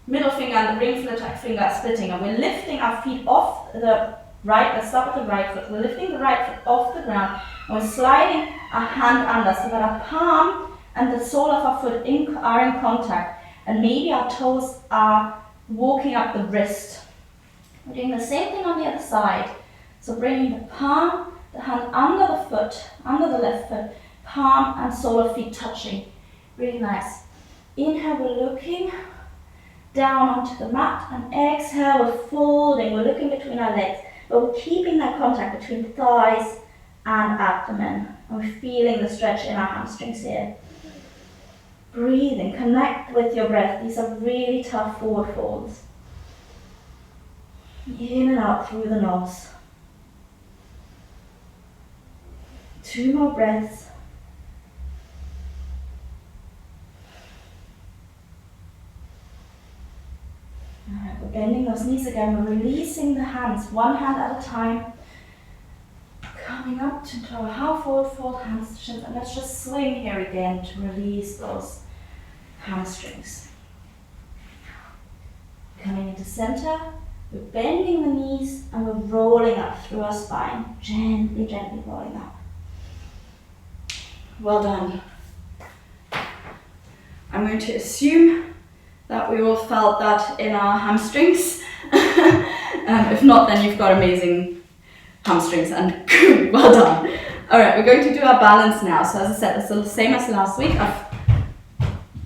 middle finger and the ring finger are splitting. And we're lifting our feet off the right. Let's start with the right foot. We're lifting the right foot off the ground. And we're sliding our hand under so that our palm and the sole of our foot are in contact. And maybe our toes are walking up the wrist. We're doing the same thing on the other side. So bringing the palm, the hand under the foot, under the left foot, palm and sole of feet touching. Really nice. Inhale, we're looking down onto the mat, and exhale, we're folding, we're looking between our legs, but we're keeping that contact between thighs and abdomen. And we're feeling the stretch in our hamstrings here. Breathing, connect with your breath. These are really tough forward folds. In and out through the nose. 2 more breaths. Alright, we're bending those knees again. We're releasing the hands, one hand at a time. Coming up into our half forward fold hamstrings, and let's just swing here again to release those hamstrings. Coming into center. We're bending the knees and we're rolling up through our spine. Gently, gently rolling up. Well done. I'm going to assume that we all felt that in our hamstrings. If not, then you've got amazing hamstrings and well done. Alright, we're going to do our balance now. So as I said, it's the same as last week. I've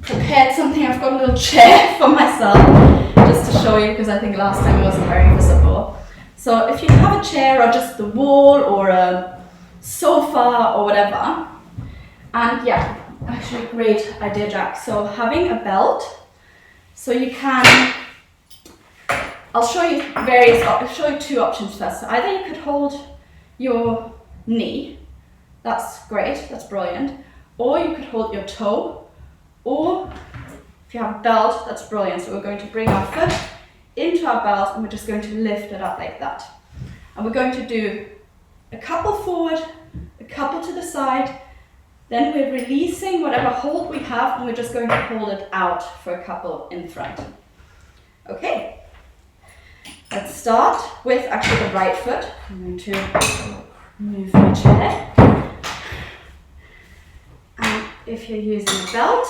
prepared something. I've got a little chair for myself. Just to show you, because I think last time it wasn't very visible. So if you have a chair or just the wall or a sofa or whatever, and yeah, actually great idea, Jack. So having a belt, so you can, I'll show you 2 options first. So either you could hold your knee, that's great, that's brilliant, or you could hold your toe, or if you have a belt, that's brilliant. So we're going to bring our foot into our belt and we're just going to lift it up like that. And we're going to do a couple forward, a couple to the side, then we're releasing whatever hold we have and we're just going to hold it out for a couple in front. Okay, let's start with actually the right foot. I'm going to move my chair. And if you're using a belt,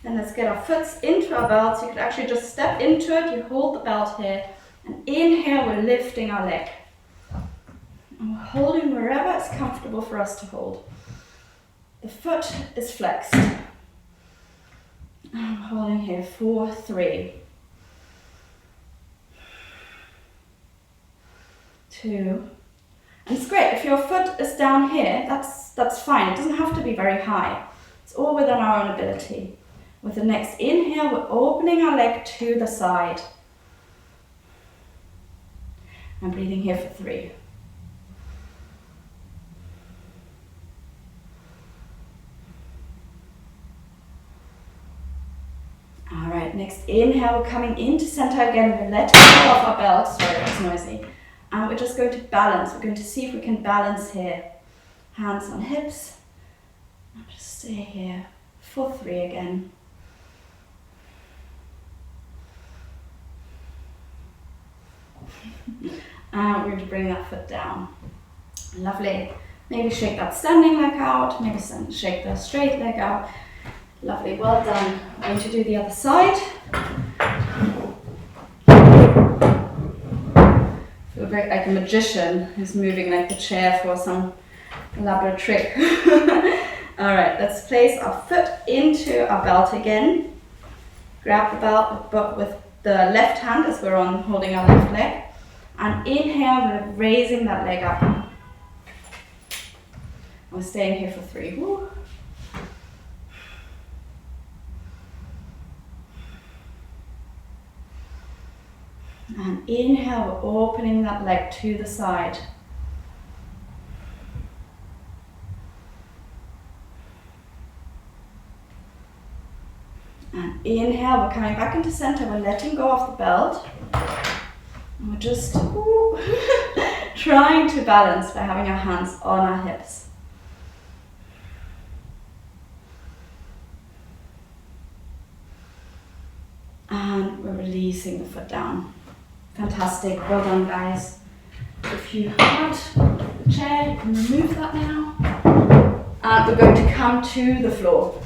then let's get our foot into our belt. So you could actually just step into it, you hold the belt here, and inhale, we're lifting our leg. And we're holding wherever it's comfortable for us to hold. The foot is flexed. And I'm holding here, 4, 3, 2. And it's great, if your foot is down here, that's fine. It doesn't have to be very high. It's all within our own ability. With the next inhale, we're opening our leg to the side. I'm breathing here for 3. Alright, next inhale, we're coming into center again. We're letting go of our belt. Sorry, that's noisy. And we're just going to balance. We're going to see if we can balance here. Hands on hips. And just stay here for 3 again. And we're going to bring that foot down. Lovely. Maybe shake that standing leg out. Maybe shake the straight leg out. Lovely, well done. I'm going to do the other side. Feel great, like a magician who's moving like the chair for some elaborate trick. Alright, let's place our foot into our belt again. Grab the belt but with the left hand as we're holding our left leg. And inhale, we're raising that leg up. We're staying here for 3. Woo. And inhale, we're opening that leg to the side. And inhale, we're coming back into center, we're letting go of the belt. And we're just trying to balance by having our hands on our hips. And we're releasing the foot down. Fantastic, well done guys. If you had the chair, you can remove that now. And we're going to come to the floor.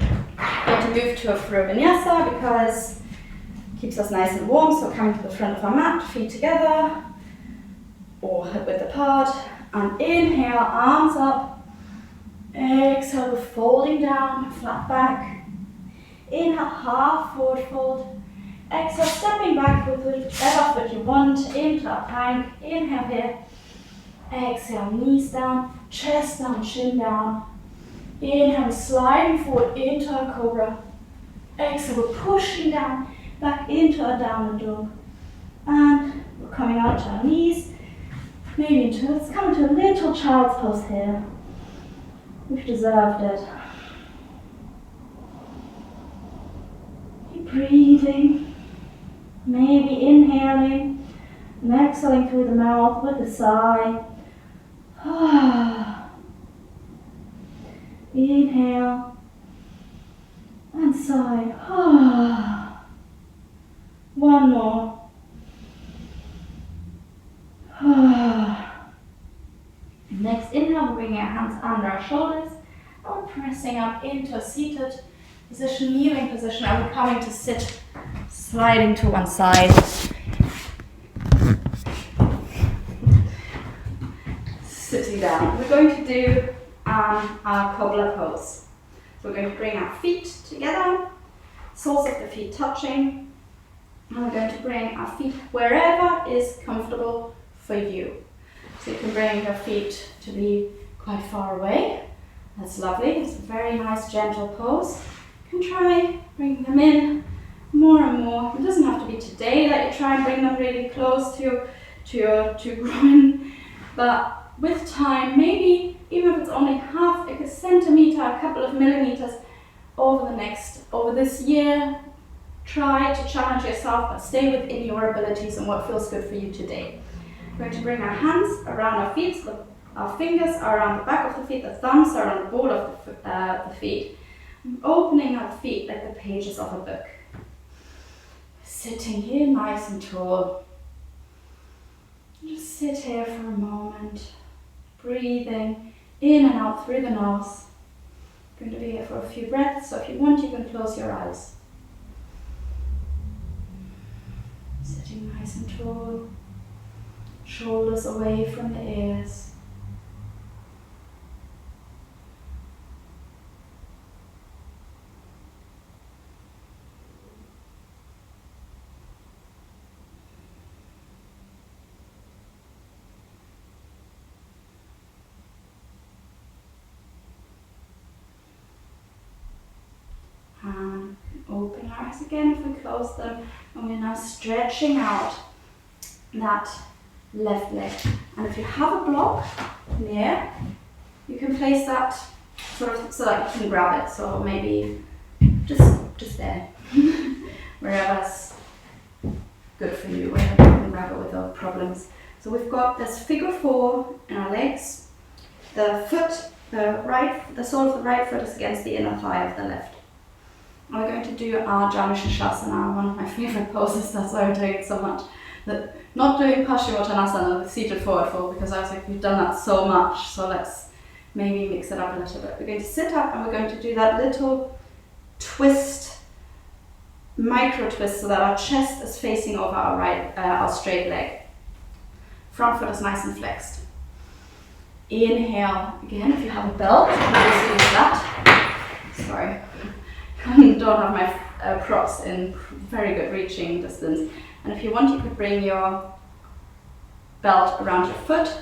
We're going to move to a Vinyasa because it keeps us nice and warm. So coming to the front of our mat, feet together or hip width apart. And inhale, arms up. Exhale, we're folding down, flat back. Inhale, half forward fold. Exhale, stepping back with whichever foot you want into our plank. Inhale here. Exhale, knees down, chest down, chin down. Inhale, sliding forward into our cobra. Exhale, we're pushing down, back into our downward dog. And we're coming out to our knees. Maybe let's come into a little child's pose here. We've deserved it. Keep breathing. Maybe inhaling and exhaling through the mouth with a sigh. Inhale and sigh. One more. Next inhale, we're bringing our hands under our shoulders and we're pressing up into a seated position, kneeling position, and we're coming to sit, sliding to one side. Sitting down. We're going to do our Cobbler Pose. So we're going to bring our feet together, soles of the feet touching, and we're going to bring our feet wherever is comfortable for you. So you can bring your feet to be quite far away. That's lovely. It's a very nice gentle pose. You can try bring them in more and more. It doesn't have to be today that you try and bring them really close to your groin, but with time, maybe even if it's only half a centimeter, a couple of millimeters over this year, try to challenge yourself, but stay within your abilities and what feels good for you today. We're going to bring our hands around our feet, so our fingers are around the back of the feet, the thumbs are on the ball of the feet, opening our feet like the pages of a book. Sitting here nice and tall. Just sit here for a moment, breathing in and out through the nose. I'm going to be here for a few breaths, so if you want, you can close your eyes. Sitting nice and tall, shoulders away from the ears. eyes again if we close them, and we're now stretching out that left leg. And if you have a block near, you can place that sort of so that you can grab it. So maybe just there, wherever's good for you, wherever you can grab it without problems. So we've got this figure 4 in our legs. The sole of the right foot is against the inner thigh of the left. And we're going to do our Janu Sirsasana, one of my favorite poses. That's why I'm doing it so much. Not doing Paschimottanasana, the seated forward fold, because I was like, we've done that so much, so let's maybe mix it up a little bit. We're going to sit up and we're going to do that little twist, micro twist, so that our chest is facing over our straight leg. Front foot is nice and flexed. Inhale again. If you have a belt, you can use that. Sorry, I don't have my props in very good reaching distance. And if you want, you could bring your belt around your foot.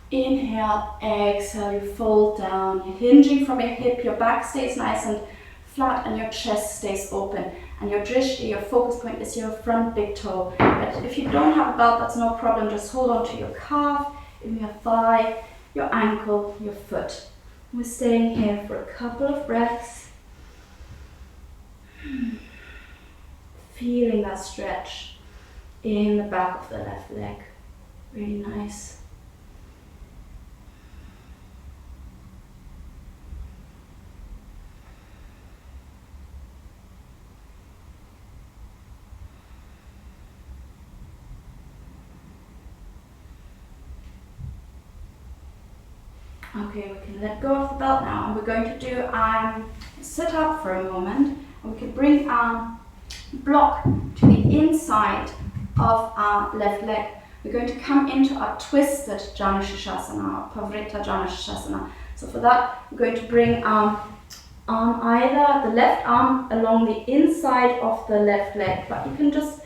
Inhale, exhale, you fold down. You're hinging from your hip, your back stays nice and flat, and your chest stays open. And your drishti, your focus point, is your front big toe. But if you don't have a belt, that's no problem. Just hold on to your calf, in your thigh, your ankle, your foot. We're staying here for a couple of breaths. Feeling that stretch in the back of the left leg. Really nice. Okay, we can let go of the belt now, and we're going to do sit up for a moment, and we can bring our block to the inside of our left leg. We're going to come into our twisted Janu Sirsasana, Parivrtta Janu Sirsasana. So for that, we're going to bring our arm, either the left arm along the inside of the left leg, but you can just,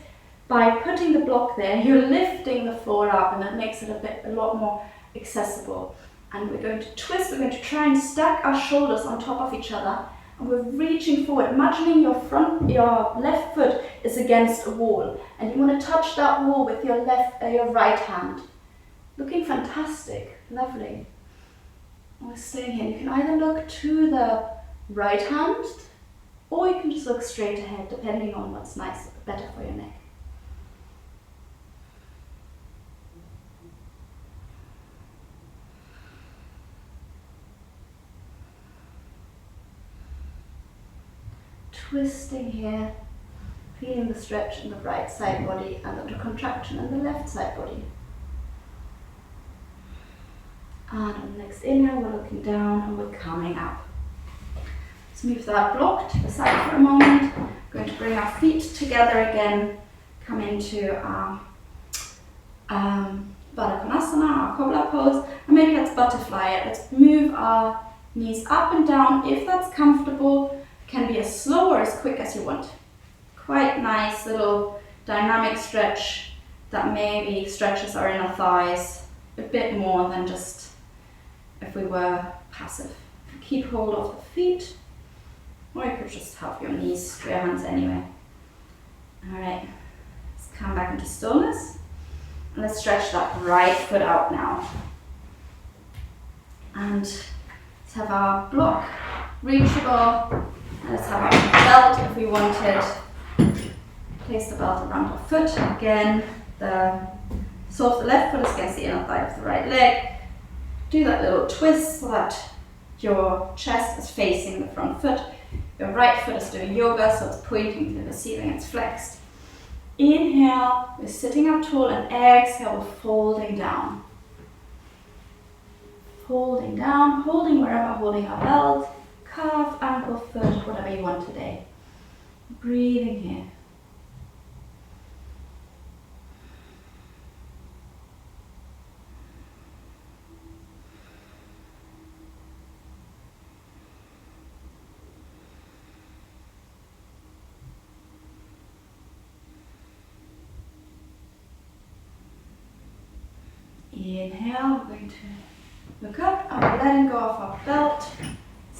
by putting the block there, you're lifting the floor up, and that makes it a lot more accessible. And we're going to twist, we're going to try and stack our shoulders on top of each other, and we're reaching forward, imagining your left foot is against a wall, and you want to touch that wall with your right hand. Looking fantastic, lovely. And we're staying here. You can either look to the right hand, or you can just look straight ahead, depending on what's nice, better for your neck. Twisting here, feeling the stretch in the right side body and the contraction in the left side body. And on the next inhale, we're looking down and we're coming up. Let's move that block to the side for a moment. We're going to bring our feet together again, come into our Padangustasana, our Cobbler Pose, and maybe let's butterfly it. Let's move our knees up and down if that's comfortable. Can be as slow or as quick as you want. Quite nice little dynamic stretch that maybe stretches our inner thighs a bit more than just if we were passive. Keep hold of the feet, or you could just have your knees to your hands anyway. Alright, let's come back into stillness, and let's stretch that right foot out now. And let's have our block reachable. And let's have our belt if we wanted. Place the belt around our foot. Again, the sole of the left foot is against the inner thigh of the right leg. Do that little twist so that your chest is facing the front foot. Your right foot is doing yoga, so it's pointing to the ceiling, it's flexed. Inhale, we're sitting up tall, and exhale, we're folding down. Folding down, holding wherever, holding our belt. Calf, ankle, foot, whatever you want today. Breathing here. Inhale, we're going to look up and we're letting go of our belt.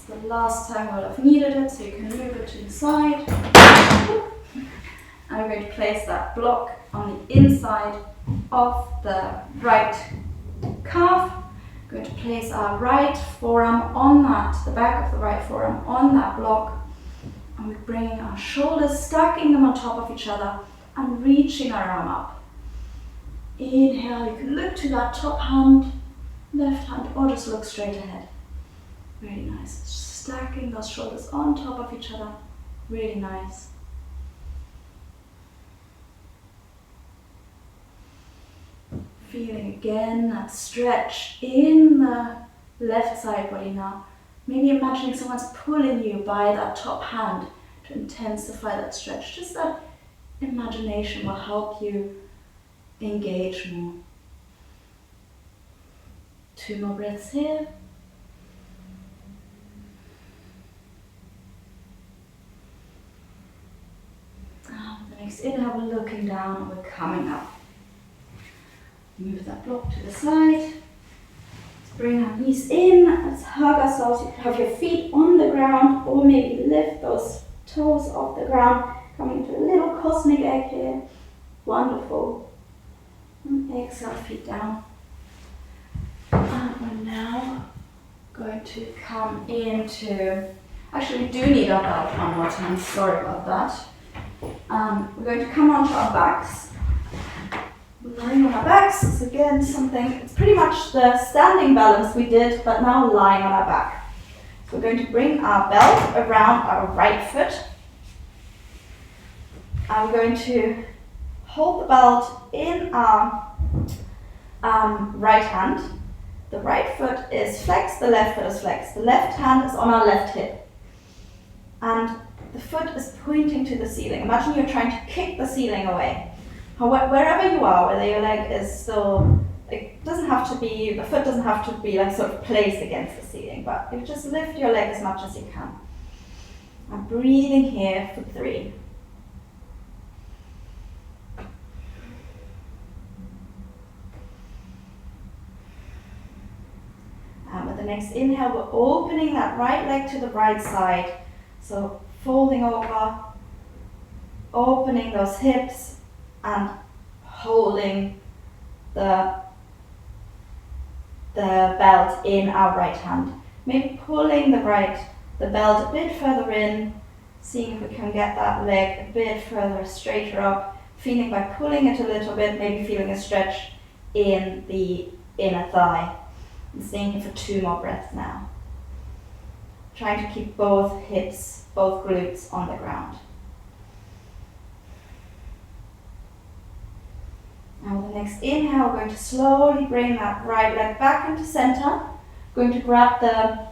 The last time we'll have needed it, so you can move it to the side. And we're going to place that block on the inside of the right calf. We're going to place our right forearm on that, the back of the right forearm on that block. And we're bringing our shoulders, stacking them on top of each other and reaching our arm up. Inhale, you can look to that top hand, left hand, or just look straight ahead. Really nice. Stacking those shoulders on top of each other. Really nice. Feeling again that stretch in the left side body now. Maybe imagining someone's pulling you by that top hand to intensify that stretch. Just that imagination will help you engage more. 2 more breaths here. And the next inhale, we're looking down and we're coming up. Move that block to the side. Let's bring our knees in. Let's hug ourselves. You can have your feet on the ground or maybe lift those toes off the ground. Coming to a little cosmic egg here. Wonderful. And exhale, feet down. And we're now going to come into, actually we do need our belt one more time, sorry about that. We're going to come onto our backs. Lying on our backs is again something, it's pretty much the standing balance we did, but now lying on our back. So we're going to bring our belt around our right foot. And we're going to hold the belt in our right hand. The right foot is flexed, the left foot is flexed. The left hand is on our left hip. And the foot is pointing to the ceiling. Imagine you're trying to kick the ceiling away. Wherever you are, whether your leg is still, it doesn't have to be, the foot doesn't have to be like sort of placed against the ceiling, but you just lift your leg as much as you can. I'm breathing here for 3. And with the next inhale, we're opening that right leg to the right side. So folding over, opening those hips, and holding the belt in our right hand. Maybe pulling the belt a bit further in, seeing if we can get that leg a bit further straighter up, feeling by pulling it a little bit, maybe feeling a stretch in the inner thigh. And staying here for 2 more breaths now. Trying to keep both hips, both glutes on the ground. Now with the next inhale, we're going to slowly bring that right leg back into center. Going to grab the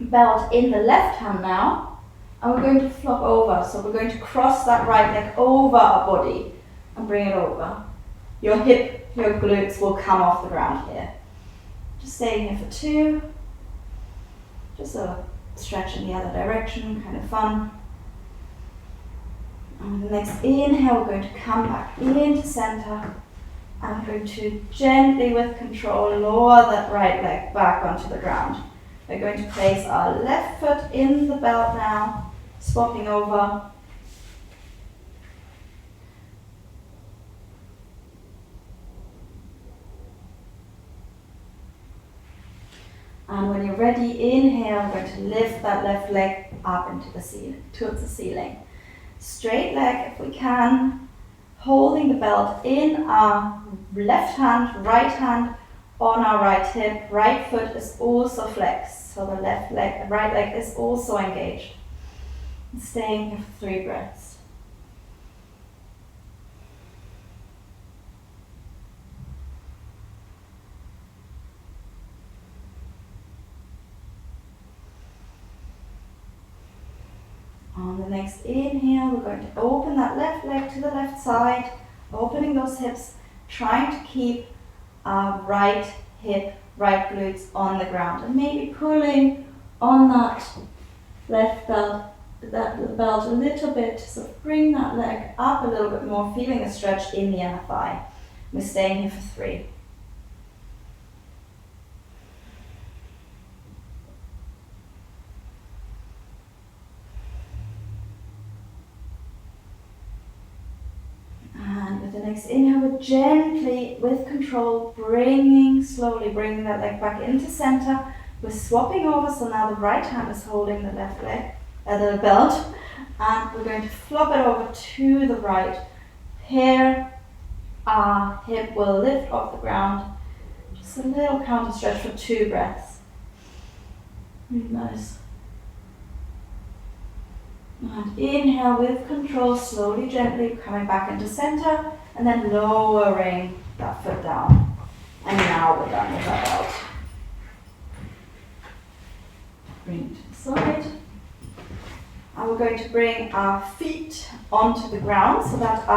belt in the left hand now, and we're going to flop over. So we're going to cross that right leg over our body and bring it over. Your hip, your glutes will come off the ground here. Just staying here for 2. Just a stretch in the other direction, kind of fun. And with the next inhale, we're going to come back into center. I'm going to gently, with control, lower that right leg back onto the ground. We're going to place our left foot in the belt now, swapping over. And when you're ready, inhale, I'm going to lift that left leg up into the ceiling, towards the ceiling. Straight leg if we can. Holding the belt in our left hand, right hand on our right hip. Right foot is also flexed, so the right leg is also engaged. And staying here for 3 breaths. On the next inhale, we're going to open that left leg to the left side, opening those hips, trying to keep our right hip, right glutes on the ground, and maybe pulling on that left belt, a little bit, so bring that leg up a little bit more, feeling a stretch in the inner thigh. We're staying here for 3. next inhale, we're gently, with control, slowly bringing that leg back into center. We're swapping over, so now the right hand is holding the left leg, the belt, and we're going to flop it over to the right. Here, our hip will lift off the ground. Just a little counter stretch for 2 breaths. Really nice. And inhale with control, slowly, gently coming back into center, and then lowering that foot down. And now we're done with our belt. Bring it to the side. And we're going to bring our feet onto the ground, so that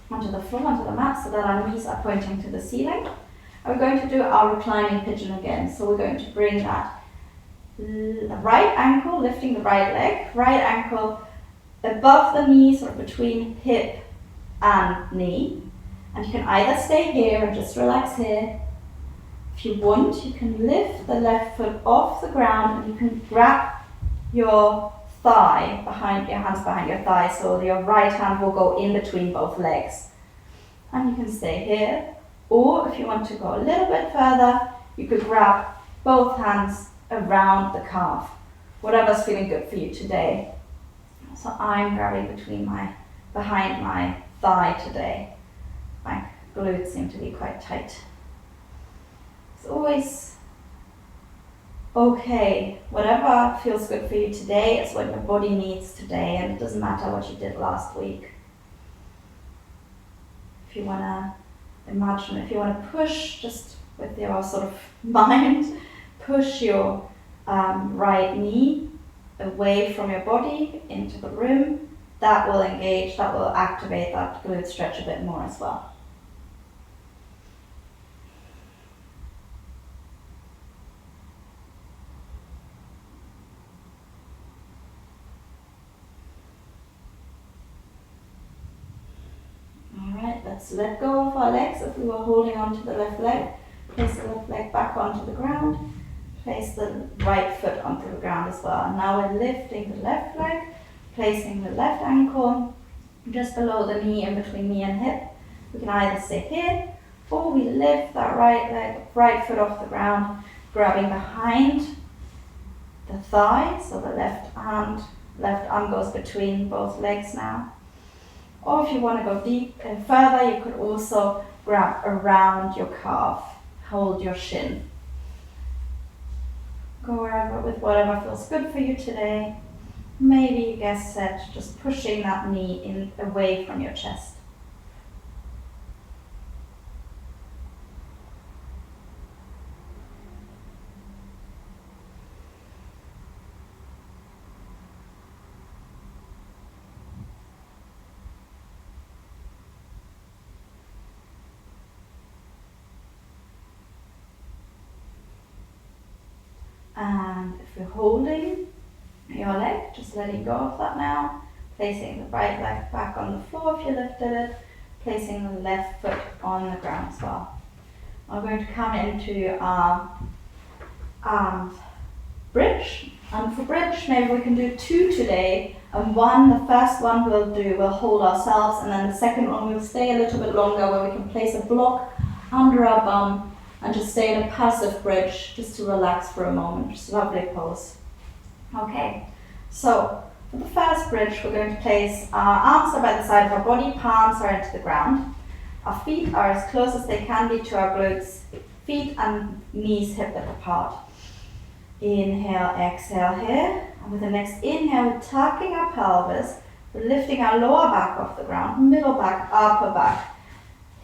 onto the floor, onto the mat, so that our knees are pointing to the ceiling. And we're going to do our reclining pigeon again. So we're going to bring that right ankle, lifting the right leg, right ankle above the knee, sort of between hip and knee. And you can either stay here and just relax here. If you want, you can lift the left foot off the ground and you can grab your thigh behind, your hands behind your thigh, so your right hand will go in between both legs. And you can stay here. Or if you want to go a little bit further, you could grab both hands around the calf, whatever's feeling good for you today. So I'm grabbing behind my thigh today. My glutes seem to be quite tight. It's always okay. Whatever feels good for you today is what your body needs today, and it doesn't matter what you did last week. If you want to imagine, if you want to push, just with your sort of mind, push your right knee away from your body into the rim. That will engage, that will activate that glute stretch a bit more as well. Alright, let's let go of our legs. If we were holding onto the left leg, place the left leg back onto the ground. Place the right foot onto the ground as well. And now we're lifting the left leg, placing the left ankle just below the knee, in between knee and hip. We can either stay here, or we lift that right foot off the ground, grabbing behind the thigh, so the left arm goes between both legs now. Or if you want to go deep and further, you could also grab around your calf, hold your shin. Go wherever with whatever feels good for you today. Maybe you get set, just pushing that knee in away from your chest. And if you're holding your leg, just letting go of that now, placing the right leg back on the floor if you lifted it, placing the left foot on the ground as well. We're going to come into our bridge, and for bridge maybe we can do 2 today, and the first one we'll hold ourselves, and then the second one we'll stay a little bit longer, where we can place a block under our bum and just stay in a passive bridge, just to relax for a moment. Just a lovely pose. Okay, so for the first bridge, we're going to place our arms are by the side of our body, palms are into the ground. Our feet are as close as they can be to our glutes, feet and knees hip width apart. Inhale, exhale here, and with the next inhale, we're tucking our pelvis, we're lifting our lower back off the ground, middle back, upper back.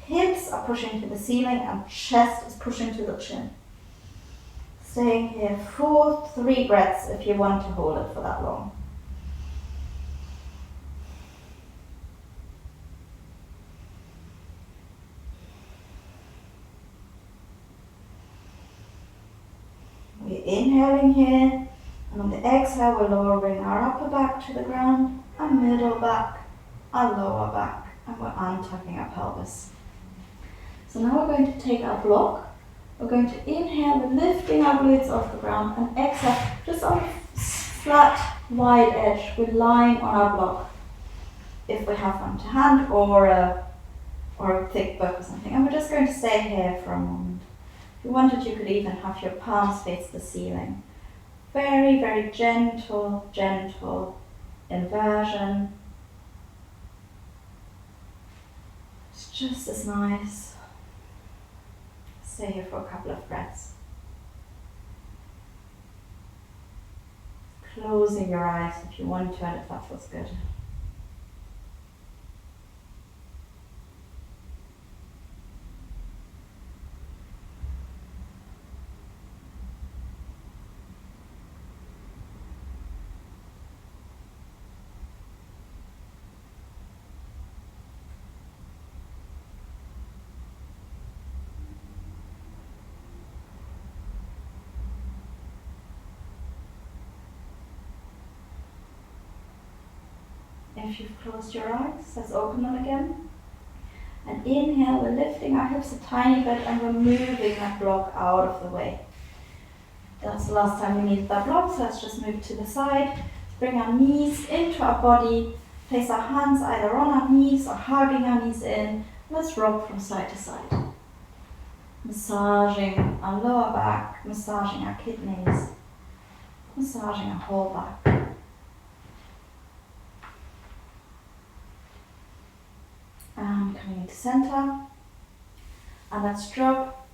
Hips are pushing to the ceiling and chest is pushing to the chin. Staying here for 3 breaths if you want to hold it for that long. We're inhaling here, and on the exhale we're lowering our upper back to the ground, our middle back, our lower back, and we're untucking our pelvis. So now we're going to take our block, we're going to inhale, we're lifting our glutes off the ground, and exhale, just on a flat, wide edge, we're lying on our block. If we have one to hand or a or a thick book or something. And we're just going to stay here for a moment. If you wanted, you could even have your palms face the ceiling. Very, very gentle, gentle inversion. It's just as nice. Stay here for a couple of breaths. Closing your eyes if you want to and if that feels good. If you've closed your eyes, let's open them again. And inhale, we're lifting our hips a tiny bit and we're moving that block out of the way. That's the last time we needed that block, so let's just move to the side. Let's bring our knees into our body, place our hands either on our knees or hugging our knees in. Let's rock from side to side. Massaging our lower back, massaging our kidneys, massaging our whole back. And coming into center, and let's drop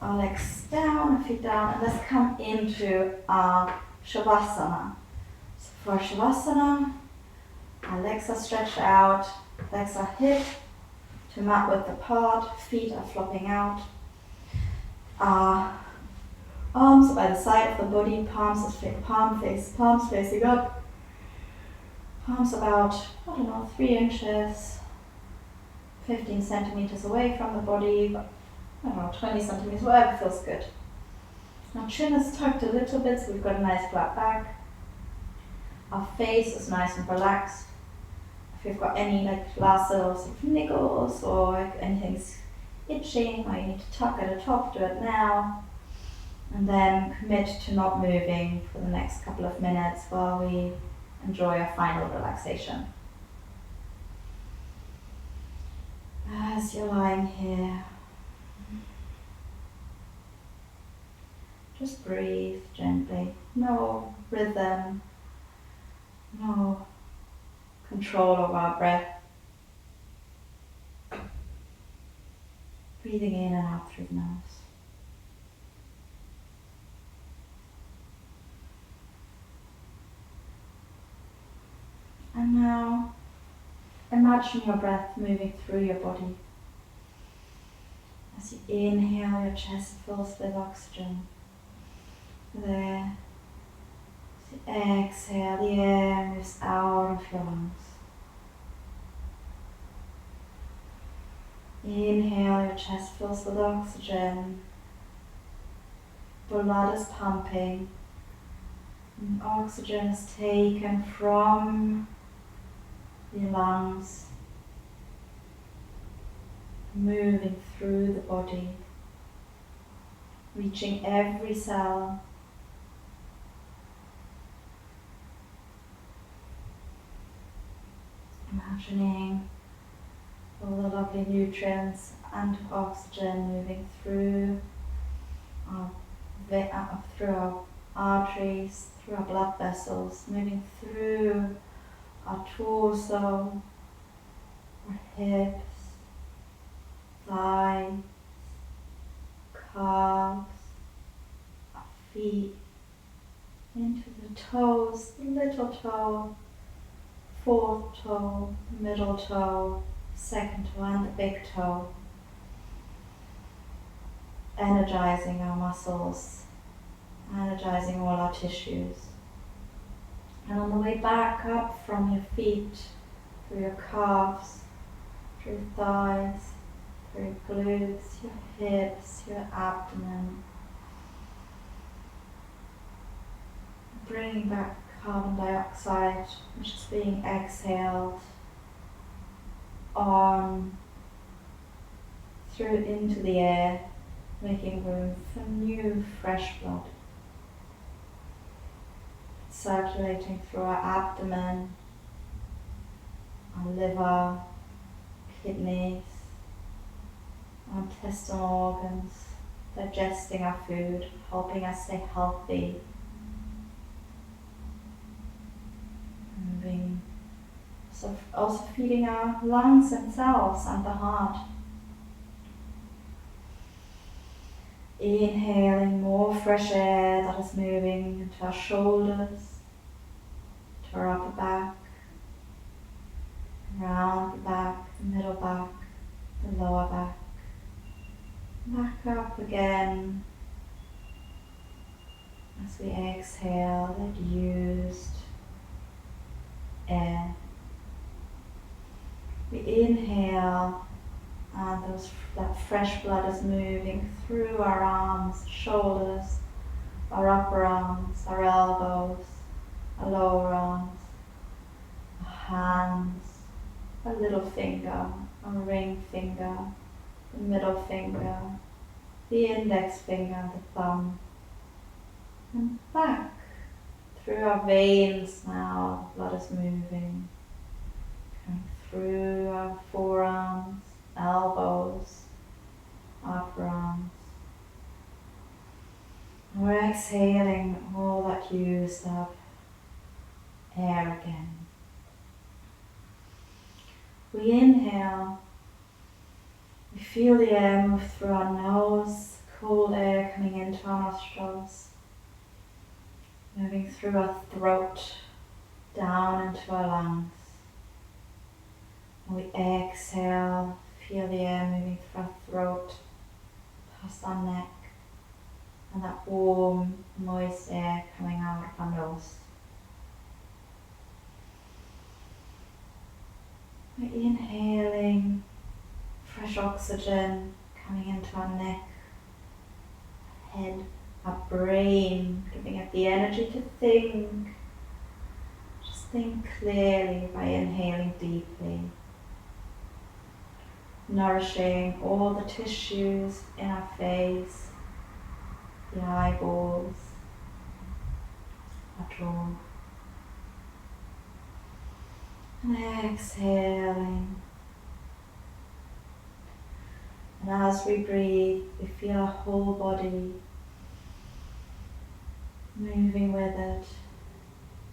our legs down, our feet down, and let's come into our Shavasana. So for Shavasana, our legs are stretched out, legs are hip to mat width apart, feet are flopping out. Our arms by the side of the body, palms facing up, palms about, 3 inches, 15 centimeters away from the body, 20 centimeters, whatever feels good. Our chin is tucked a little bit, so we've got a nice flat back. Our face is nice and relaxed. If you've got any last little sort of niggles or anything's itching or you need to tuck at the top, do it now. And then commit to not moving for the next couple of minutes while we enjoy our final relaxation. As you're lying here, just breathe gently. No rhythm, no control of our breath. Breathing in and out through the nose. And now, imagine your breath moving through your body. As you inhale, your chest fills with oxygen. There. As you exhale, the air moves out of your lungs. Inhale, your chest fills with oxygen. Blood is pumping. And oxygen is taken from the lungs, moving through the body, reaching every cell. Imagining all the lovely nutrients and oxygen moving through our arteries, through our blood vessels, moving through our torso, our hips, thighs, calves, our feet, into the toes, the little toe, fourth toe, middle toe, second toe and the big toe. Energizing our muscles, energizing all our tissues. And on the way back up from your feet, through your calves, through your thighs, through your glutes, your hips, your abdomen. Bringing back carbon dioxide, which is being exhaled on through into the air, making room for new fresh blood. Circulating through our abdomen, our liver, kidneys, intestinal organs, digesting our food, helping us stay healthy. Moving, so also feeding our lungs themselves and the heart. Inhaling more fresh air that is moving into our shoulders, to our upper back, around the back, the middle back, the lower back. Back up again as we exhale that used air. We inhale and that fresh blood is moving through our arms, shoulders, our upper arms, our elbows, our lower arms, our hands, a little finger, a ring finger, the middle finger, the index finger, the thumb, and back through our veins now. The blood is moving, coming through our forearms, elbows, upper arms. And we're exhaling all that used up air again. We inhale. We feel the air move through our nose, cold air coming into our nostrils, moving through our throat, down into our lungs. And we exhale, feel the air moving through our throat, past our neck, and that warm, moist air coming out of our nose. We're inhaling fresh oxygen coming into our neck, head, our brain, giving it the energy to think. Just think clearly by inhaling deeply, nourishing all the tissues in our face, the eyeballs, our jaw. And exhaling. And as we breathe, we feel our whole body moving with it,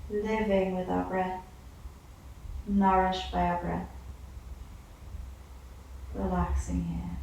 living with our breath, nourished by our breath, relaxing here.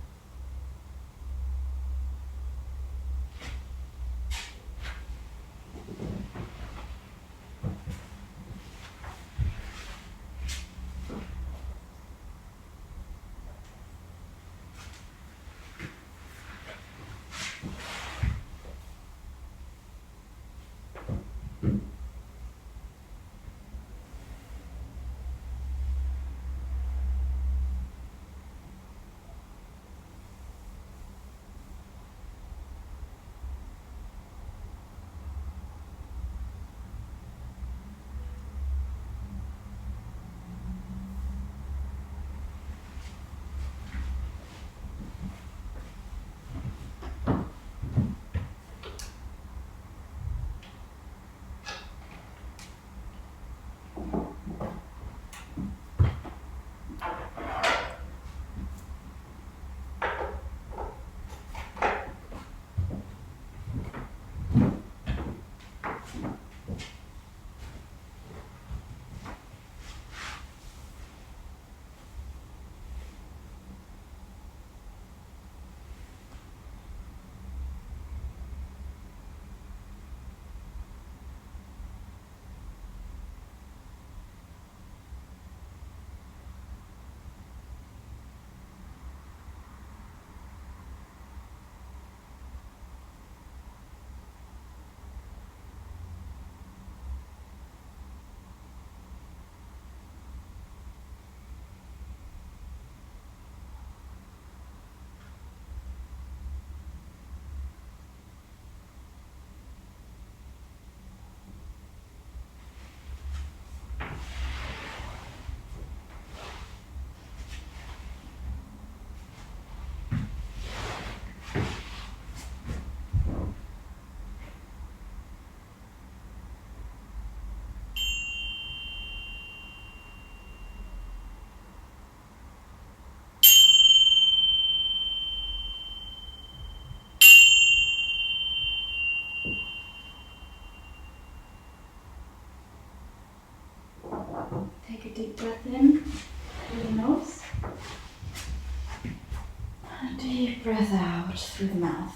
And deep breath out through the mouth.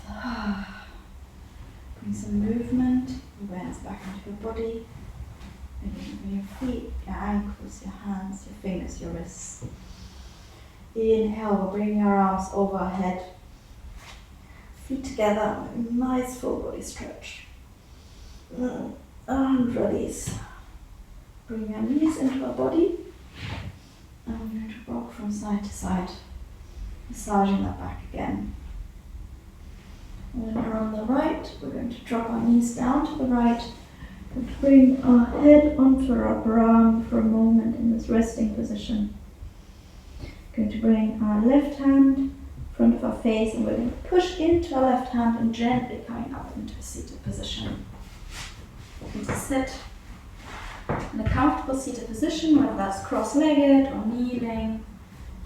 Bring some movement, awareness back into your body. Maybe your feet, your ankles, your hands, your fingers, your wrists. Inhale, bring your arms overhead. Feet together, nice full body stretch. And release. Bring your knees into our body. And we're going to rock from side to side, massaging that back again. When we're on the right, we're going to drop our knees down to the right and bring our head onto our upper arm for a moment in this resting position. Going to bring our left hand in front of our face and we're going to push into our left hand and gently coming up into a seated position. We're going to sit in a comfortable seated position, whether that's cross-legged or kneeling,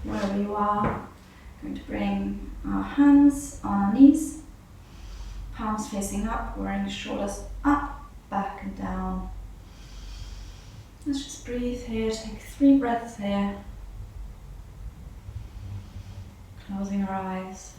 wherever you are. Going to bring our hands on our knees, palms facing up, wearing shoulders up, back and down. Let's just breathe here, take 3 breaths here. Closing our eyes.